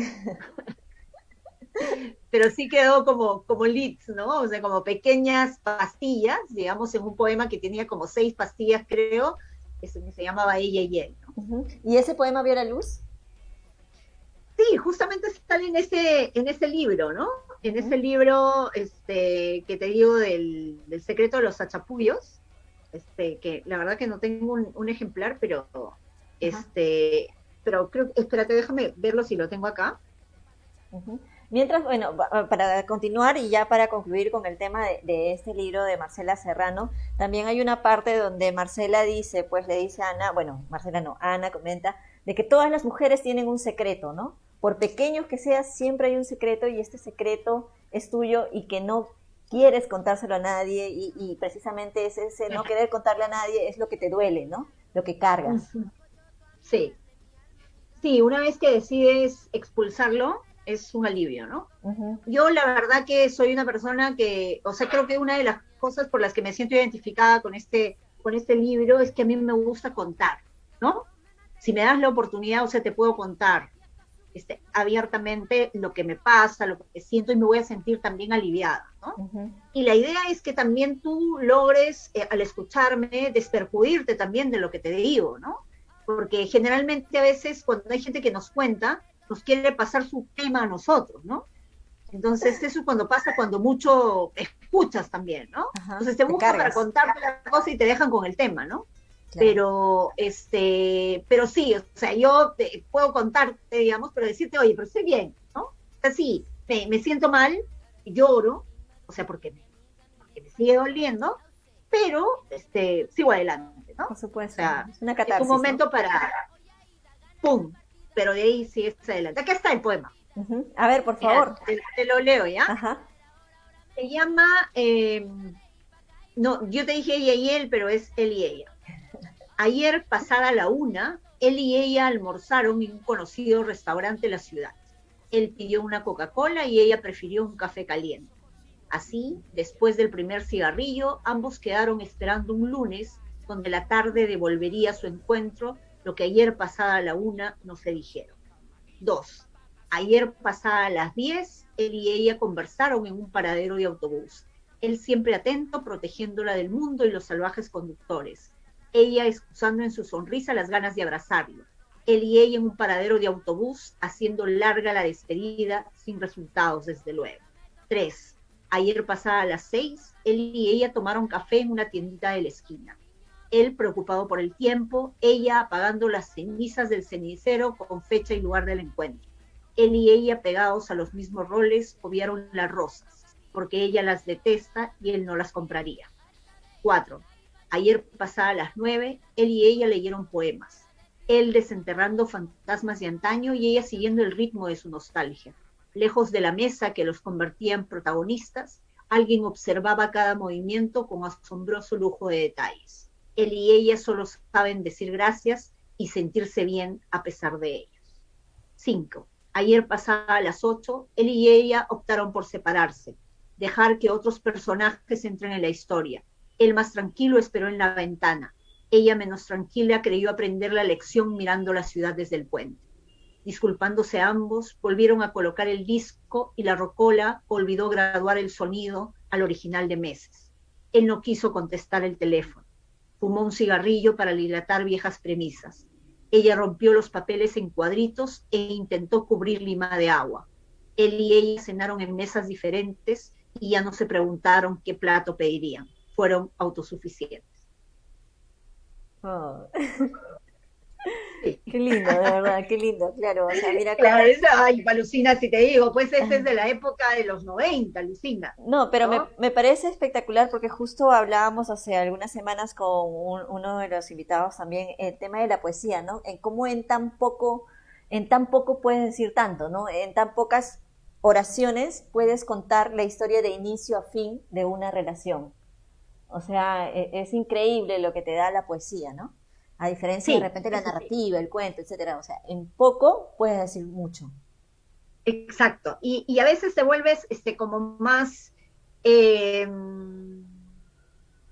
Pero sí quedó como leads, ¿no? O sea, como pequeñas pastillas, digamos, en un poema que tenía como 6 pastillas, creo, que se llamaba Ella y Él, ¿no? ¿Y ese poema vio la luz? Sí, justamente sale en ese libro, ¿no? En ese libro, que te digo del secreto de los achapullos, que la verdad que no tengo un ejemplar, Ajá. pero creo, espérate, déjame verlo si lo tengo acá. Ujú. Mientras, bueno, para continuar y ya para concluir con el tema de este libro de Marcela Serrano, también hay una parte donde Marcela dice, pues le dice a Ana, bueno, Marcela no, Ana comenta, de que todas las mujeres tienen un secreto, ¿no? Por pequeño que sea, siempre hay un secreto y este secreto es tuyo y que no quieres contárselo a nadie y precisamente ese no querer contarle a nadie es lo que te duele, ¿no? Lo que cargas. Ujú. Sí, sí, una vez que decides expulsarlo, es un alivio, ¿no? Ujú. Yo la verdad que soy una persona que, o sea, creo que una de las cosas por las que me siento identificada con este libro es que a mí me gusta contar, ¿no? Si me das la oportunidad, o sea, te puedo contar abiertamente lo que me pasa, lo que siento y me voy a sentir también aliviada, ¿no? Ujú. Y la idea es que también tú logres, al escucharme, desperjudirte también de lo que te digo, ¿no? Porque generalmente a veces cuando hay gente que nos cuenta, nos quiere pasar su tema a nosotros, ¿no? Entonces, eso es cuando pasa, cuando mucho escuchas también, ¿no? Ajá, Entonces te te buscan para cargas, contarte la cosa y te dejan con el tema, ¿no? claro. Pero sí, o sea, yo puedo contarte, digamos, pero decirte, oye, pero estoy bien, ¿no? O sea, sí, me siento mal, lloro, o sea, porque me sigue doliendo, pero sigo adelante, ¿no? Por O supuesto, sea, es una es un catarsis, ¿no? momento para, ¡pum! Pero de ahí sigues adelante. Acá está el poema. Ujú. A ver, por Mira, favor. te lo leo, ¿ya? Ajá. Se llama, no, yo te dije ella y él, pero es él y ella. Ayer, pasada la 1, él y ella almorzaron en un conocido restaurante de la ciudad. Él pidió una Coca-Cola y ella prefirió un café caliente. Así, después del primer cigarrillo, ambos quedaron esperando un lunes donde la tarde devolvería su encuentro, lo que ayer pasada la 1 no se dijeron. 2. Ayer pasada las 10, él y ella conversaron en un paradero de autobús. Él siempre atento, protegiéndola del mundo y los salvajes conductores. Ella excusando en su sonrisa las ganas de abrazarlo. Él y ella en un paradero de autobús, haciendo larga la despedida, sin resultados, desde luego. 3. Ayer pasada las 6, él y ella tomaron café en una tiendita de la esquina. Él preocupado por el tiempo, ella apagando las cenizas del cenicero con fecha y lugar del encuentro. Él y ella pegados a los mismos roles obviaron las rosas, porque ella las detesta y él no las compraría. 4. Ayer pasada las 9, él y ella leyeron poemas. Él desenterrando fantasmas de antaño y ella siguiendo el ritmo de su nostalgia. Lejos de la mesa que los convertía en protagonistas, alguien observaba cada movimiento con asombroso lujo de detalles. Él y ella solo saben decir gracias y sentirse bien a pesar de ellos. 5. Ayer pasada las 8, él y ella optaron por separarse, dejar que otros personajes entren en la historia. Él más tranquilo esperó en la ventana. Ella menos tranquila creyó aprender la lección mirando la ciudad desde el puente. Disculpándose ambos, volvieron a colocar el disco y la rocola olvidó graduar el sonido al original de meses. Él no quiso contestar el teléfono. Fumó un cigarrillo para dilatar viejas premisas. Ella rompió los papeles en cuadritos e intentó cubrir lima de agua. Él y ella cenaron en mesas diferentes y ya no se preguntaron qué plato pedirían. Fueron autosuficientes. Oh, Sí. qué lindo, de verdad, qué lindo, claro. O sea, mira Claro, cómo. ay, alucina si te digo, pues ese es de la época de los 90, alucina, No, pero ¿no? me parece espectacular porque justo hablábamos hace algunas semanas con uno de los invitados también el tema de la poesía, ¿no? En cómo en tan poco puedes decir tanto, ¿no? En tan pocas oraciones puedes contar la historia de inicio a fin de una relación. O sea, es increíble lo que te da la poesía, ¿no? A diferencia de Sí, repente la eso sí. narrativa, el cuento, etcétera. O sea, en poco puedes decir mucho. Exacto. Y a veces te vuelves como más, eh,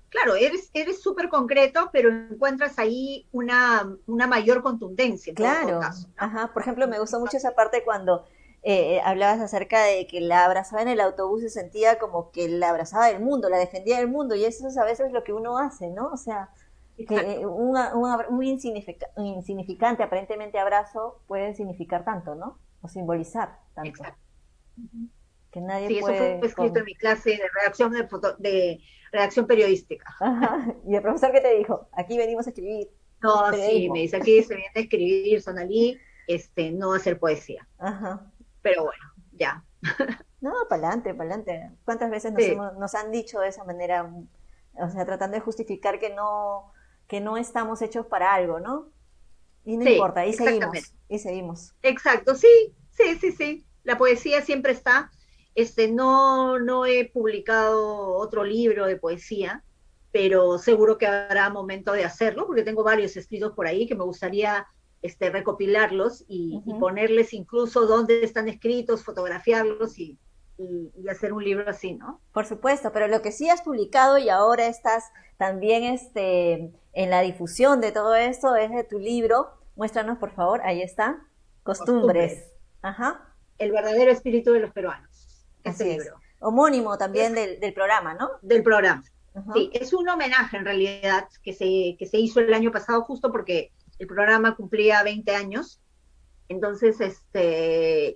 claro, eres súper concreto, pero encuentras ahí una mayor contundencia en todo Claro, caso, ¿no? ajá. Por ejemplo, me gustó mucho esa parte cuando hablabas acerca de que la abrazaba en el autobús y sentía como que la abrazaba del mundo, la defendía del mundo, y eso es a veces lo que uno hace, ¿no? O sea, que Exacto. un insignificante aparentemente abrazo puede significar tanto, ¿no? o simbolizar tanto, exacto. que nadie Sí, eso fue puede... escrito en mi clase de redacción, de redacción periodística. Ajá. Y el profesor que te dijo, aquí venimos a escribir No, sí, me periodismo. dice, aquí se viene a escribir, Sonalí, no a hacer poesía. Ajá. Pero bueno, ya. No, para adelante, para adelante. ¿Cuántas veces Sí, nos han dicho de esa manera, o sea, tratando de justificar que no estamos hechos para algo, ¿no? Y no sí, importa, ahí exactamente. seguimos, y seguimos. Exacto, sí, sí, sí, sí. La poesía siempre está. No he publicado otro libro de poesía, pero seguro que habrá momento de hacerlo, porque tengo varios escritos por ahí que me gustaría recopilarlos y Ujú. ponerles incluso dónde están escritos, fotografiarlos y hacer un libro así, ¿no? Por supuesto, pero lo que sí has publicado y ahora estás también en la difusión de todo esto es de tu libro. Muéstranos, por favor, ahí está. Costumbres, Costumbres. Ajá, el verdadero espíritu de los peruanos, este así es. libro. Homónimo Es también del programa, ¿no? del programa. Ajá. Sí, es un homenaje en realidad que se hizo el año pasado justo porque el programa cumplía 20 años. Entonces,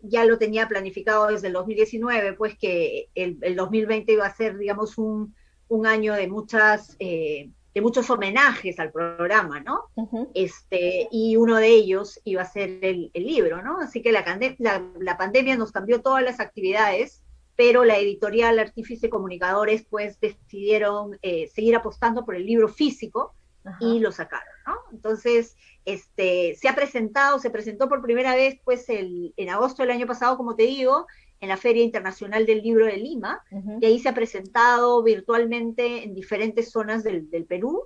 ya lo tenía planificado desde el 2019, pues que el 2020 iba a ser, digamos, un año de muchos homenajes al programa, ¿no? Ujú. Y uno de ellos iba a ser el libro, ¿no? Así que la pandemia nos cambió todas las actividades, pero la editorial Artífice Comunicadores, pues, decidieron seguir apostando por el libro físico y Ajá. lo sacaron, ¿no? Entonces, se presentó por primera vez, pues, en agosto del año pasado, como te digo, en la Feria Internacional del Libro de Lima, y Ujú. ahí se ha presentado virtualmente en diferentes zonas del Perú,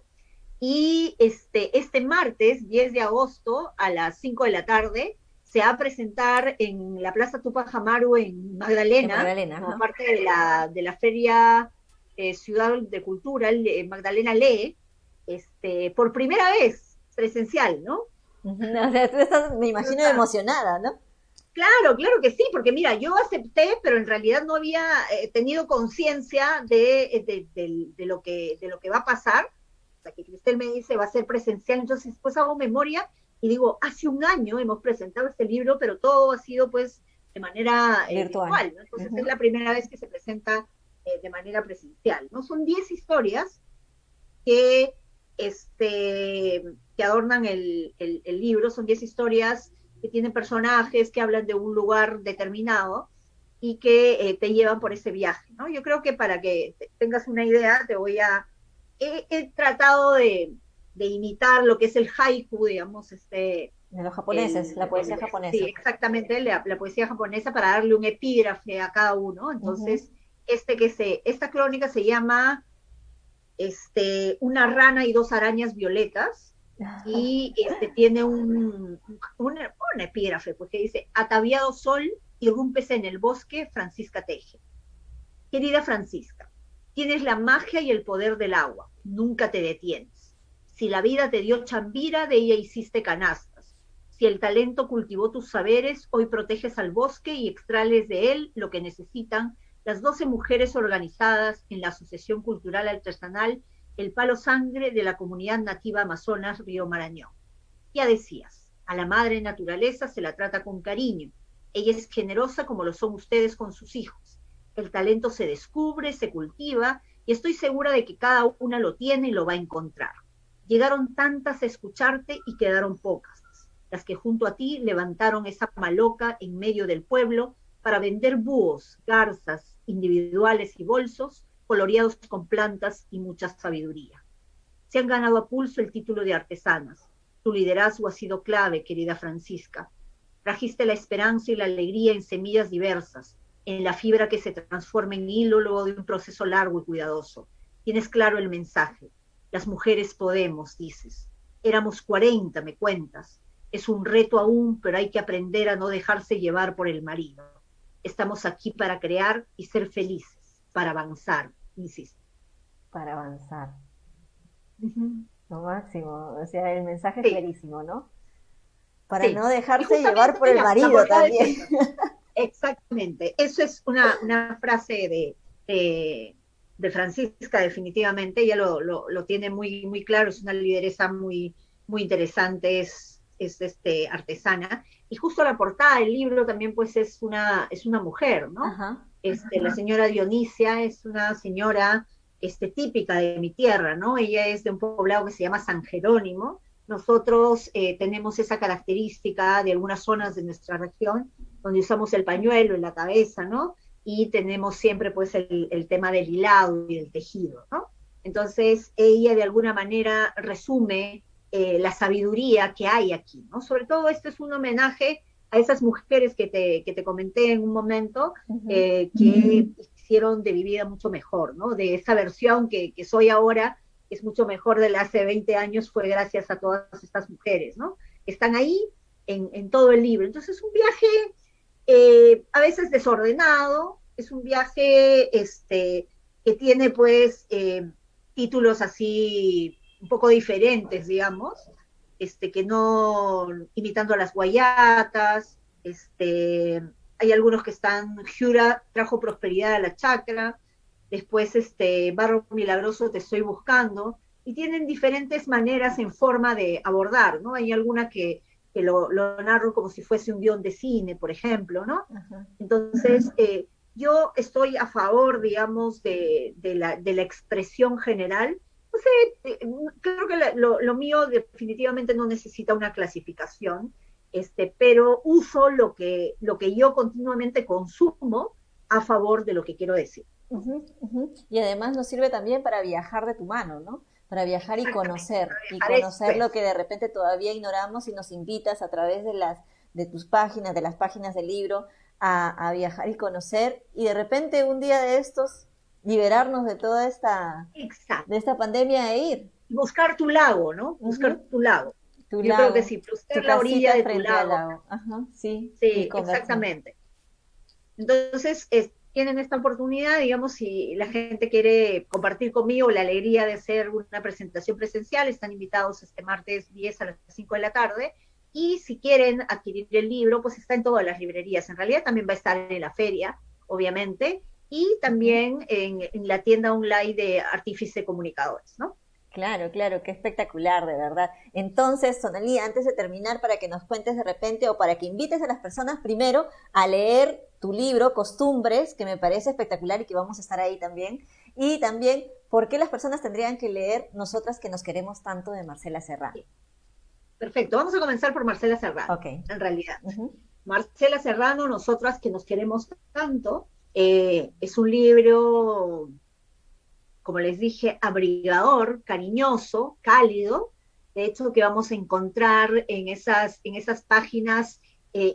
y este martes, 10 de agosto, a las 5 de la tarde, se va a presentar en la Plaza Tupac Amaru en En Magdalena, Magdalena, como ajá. parte de la Feria Ciudad de Cultura, Magdalena Lee, por primera vez presencial, ¿no? Ujú. O sea, tú estás, me imagino, emocionada, ¿no? Claro, claro que sí, porque mira, yo acepté, pero en realidad no había tenido conciencia de lo que va a pasar. O sea, que Cristel me dice va a ser presencial, entonces después hago memoria y digo, hace un año hemos presentado este libro, pero todo ha sido pues de manera Virtual. virtual, ¿no? Entonces es Ujú. la primera vez que se presenta de manera presencial, ¿no? Son 10 historias que, que adornan el libro. Son 10 historias que tienen personajes que hablan de un lugar determinado y que te llevan por ese viaje, ¿no? Yo creo que para que tengas una idea, he tratado de imitar lo que es el haiku, digamos, De los japoneses, la poesía sí, japonesa. exactamente, la poesía japonesa para darle un epígrafe a cada uno. Ujú. Entonces, esta crónica se llama una rana y dos arañas violetas, y tiene un epígrafe, pues, que dice: ataviado sol, irrúmpese en el bosque, Francisca Teje. Querida Francisca, tienes la magia y el poder del agua, nunca te detienes. Si la vida te dio chambira, de ella hiciste canastas. Si el talento cultivó tus saberes, hoy proteges al bosque y extraes de él lo que necesitan las 12 mujeres organizadas en la Asociación Cultural Artesanal El Palo Sangre de la comunidad nativa Amazonas Río Marañón. Ya decías, a la madre naturaleza se la trata con cariño. Ella es generosa como lo son ustedes con sus hijos. El talento se descubre, se cultiva, y estoy segura de que cada una lo tiene y lo va a encontrar. Llegaron tantas a escucharte y quedaron pocas, las que junto a ti levantaron esa maloca en medio del pueblo para vender búhos, garzas, individuales y bolsos coloreados con plantas y mucha sabiduría. Se han ganado a pulso el título de artesanas. Tu liderazgo ha sido clave, querida Francisca. Trajiste la esperanza y la alegría en semillas diversas, en la fibra que se transforma en hilo luego de un proceso largo y cuidadoso. Tienes claro el mensaje. Las mujeres podemos, dices. Éramos 40, me cuentas. Es un reto aún, pero hay que aprender a no dejarse llevar por el marido. Estamos aquí para crear y ser felices, para avanzar, insisto. Para avanzar. Uh -huh. Lo máximo. O sea, el mensaje es Sí, clarísimo, ¿no? Para no sí. Y dejarse llevar justamente por el la marido portada es también. esa. Exactamente. Eso es una frase de Francisca, definitivamente. Ella lo tiene muy, muy claro. Es una lideresa muy, muy interesante. artesana, y justo la portada del libro también pues es una mujer, ¿no? Ajá. La señora Dionisia es una señora típica de mi tierra, ¿no? Ella es de un poblado que se llama San Jerónimo. Nosotros tenemos esa característica de algunas zonas de nuestra región, donde usamos el pañuelo en la cabeza, ¿no? Y tenemos siempre pues el tema del hilado y del tejido, ¿no? Entonces ella de alguna manera resume la sabiduría que hay aquí, ¿no? Sobre todo esto es un homenaje a esas mujeres que te comenté en un momento, que hicieron de mi vida mucho mejor, ¿no? De esa versión que soy ahora, es mucho mejor de la hace 20 años, fue gracias a todas estas mujeres, ¿no? Que están ahí en todo el libro. Entonces es un viaje a veces desordenado, es un viaje que tiene pues títulos así un poco diferentes, digamos, que no, imitando a las guayatas, hay algunos que están, Jura trajo prosperidad a la chacra, después Barro Milagroso te estoy buscando, y tienen diferentes maneras en forma de abordar, ¿no? Hay alguna que lo narro como si fuese un guión de cine, por ejemplo, ¿no? Ajá. Entonces, yo estoy a favor, digamos, de la expresión general. No sé, creo que lo mío definitivamente no necesita una clasificación, pero uso lo que yo continuamente consumo a favor de lo que quiero decir. Ujú, ujú. Y además nos sirve también para viajar de tu mano, ¿no? Para viajar Exactamente, para y viajar esto conocer lo es. que de repente todavía ignoramos y nos invitas a través de tus páginas, de las páginas del libro, a viajar y conocer y de repente un día de estos liberarnos de toda Exacto. de esta pandemia e ir. Buscar tu lago, ¿no? Buscar Ujú. tu lago. Tu Yo creo que lago, sí, tu buscar la orilla casita de tu frente al lago. lago. Ajá, sí, y Sí, conversar. exactamente. Entonces, tienen esta oportunidad, digamos, si la gente quiere compartir conmigo la alegría de hacer una presentación presencial, están invitados este martes 10 a las 5 de la tarde. Y si quieren adquirir el libro, pues está en todas las librerías. En realidad también va a estar en la feria, obviamente, y Ujú. también en la tienda online de Artífice Comunicadores, ¿no? Claro, claro, qué espectacular, de verdad. Entonces, Sonalí, antes de terminar, para que nos cuentes de repente o para que invites a las personas primero a leer tu libro, Costumbres, que me parece espectacular y que vamos a estar ahí también. Y también, ¿por qué las personas tendrían que leer Nosotras que nos queremos tanto de Marcela Serrano? Perfecto, vamos a comenzar por Marcela Serrano, Ok. en realidad. Ujú. Marcela Serrano, Nosotras que nos queremos tanto, es un libro, como les dije, abrigador, cariñoso, cálido, de hecho que vamos a encontrar en esas páginas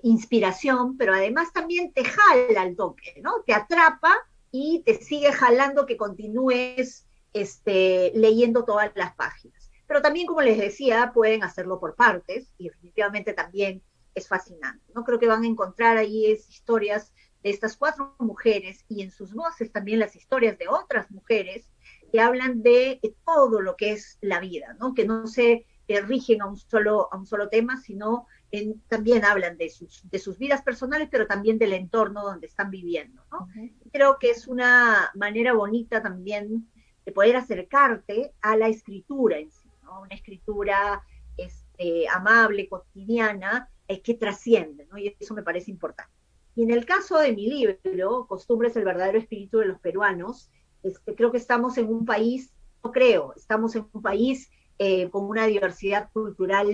inspiración, pero además también te jala al toque, ¿no? Te atrapa y te sigue jalando que continúes leyendo todas las páginas. Pero también, como les decía, pueden hacerlo por partes y definitivamente también es fascinante, ¿no? Creo que van a encontrar ahí historias de estas 4 mujeres y en sus voces también las historias de otras mujeres que hablan de todo lo que es la vida, ¿no? Que no se rigen a un solo tema, sino también hablan de sus vidas personales, pero también del entorno donde están viviendo, ¿no? Ujú. Creo que es una manera bonita también de poder acercarte a la escritura en sí, ¿no? Una escritura amable, cotidiana, que trasciende, ¿no? Y eso me parece importante. Y en el caso de mi libro, Costumbres, el verdadero espíritu de los peruanos, creo que estamos en un país, no creo, estamos en un país con una diversidad cultural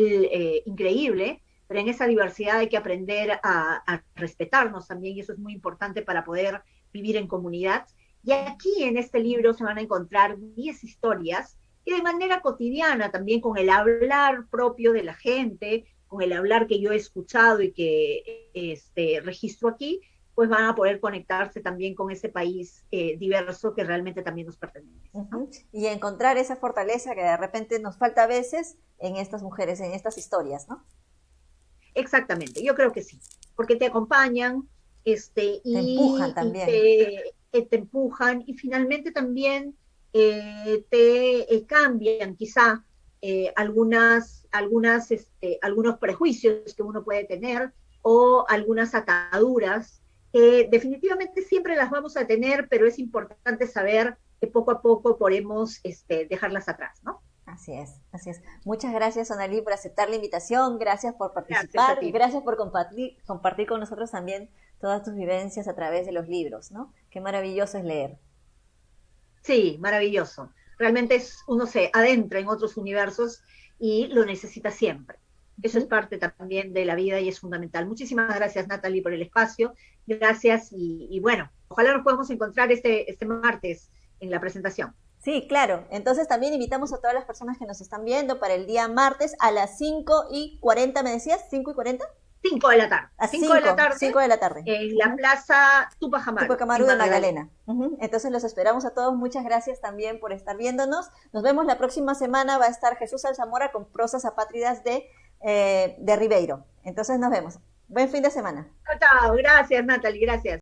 increíble, pero en esa diversidad hay que aprender a respetarnos también, y eso es muy importante para poder vivir en comunidad. Y aquí en este libro se van a encontrar 10 historias que de manera cotidiana, también con el hablar propio de la gente, con el hablar que yo he escuchado y que registro aquí, pues van a poder conectarse también con ese país diverso que realmente también nos pertenece, ¿no? Ujú. Y encontrar esa fortaleza que de repente nos falta a veces en estas mujeres, en estas historias, ¿no? Exactamente, yo creo que sí, porque te acompañan Te empujan y también. te empujan y finalmente también te cambian quizá algunos prejuicios que uno puede tener o algunas ataduras que definitivamente siempre las vamos a tener, pero es importante saber que poco a poco podemos dejarlas atrás, ¿no? Así es, así es. Muchas gracias, Sonali, por aceptar la invitación, gracias por Gracias a participar y ti. gracias por compartir con nosotros también todas tus vivencias a través de los libros, ¿no? Qué maravilloso es leer. Sí, maravilloso. Realmente uno se adentra en otros universos y lo necesita siempre. Eso es Ujú. parte también de la vida y es fundamental. Muchísimas gracias, Natalie, por el espacio. Gracias y bueno, ojalá nos podamos encontrar este martes en la presentación. Sí, claro. Entonces también invitamos a todas las personas que nos están viendo para el día martes a las 5:40, ¿me decías? ¿5:40? 5 de la tarde. A 5 de la 5, tarde 5 de la tarde. en la Ujú. Plaza Tupac Tupac Amaru, Amaru en de Magdalena. Magdalena. Ujú. Entonces los esperamos a todos. Muchas gracias también por estar viéndonos. Nos vemos la próxima semana. Va a estar Jesús Alzamora con prosas apátridas de Ribeiro. Entonces nos vemos. Buen fin de semana. Chao, chao. Gracias, Natalie. Gracias.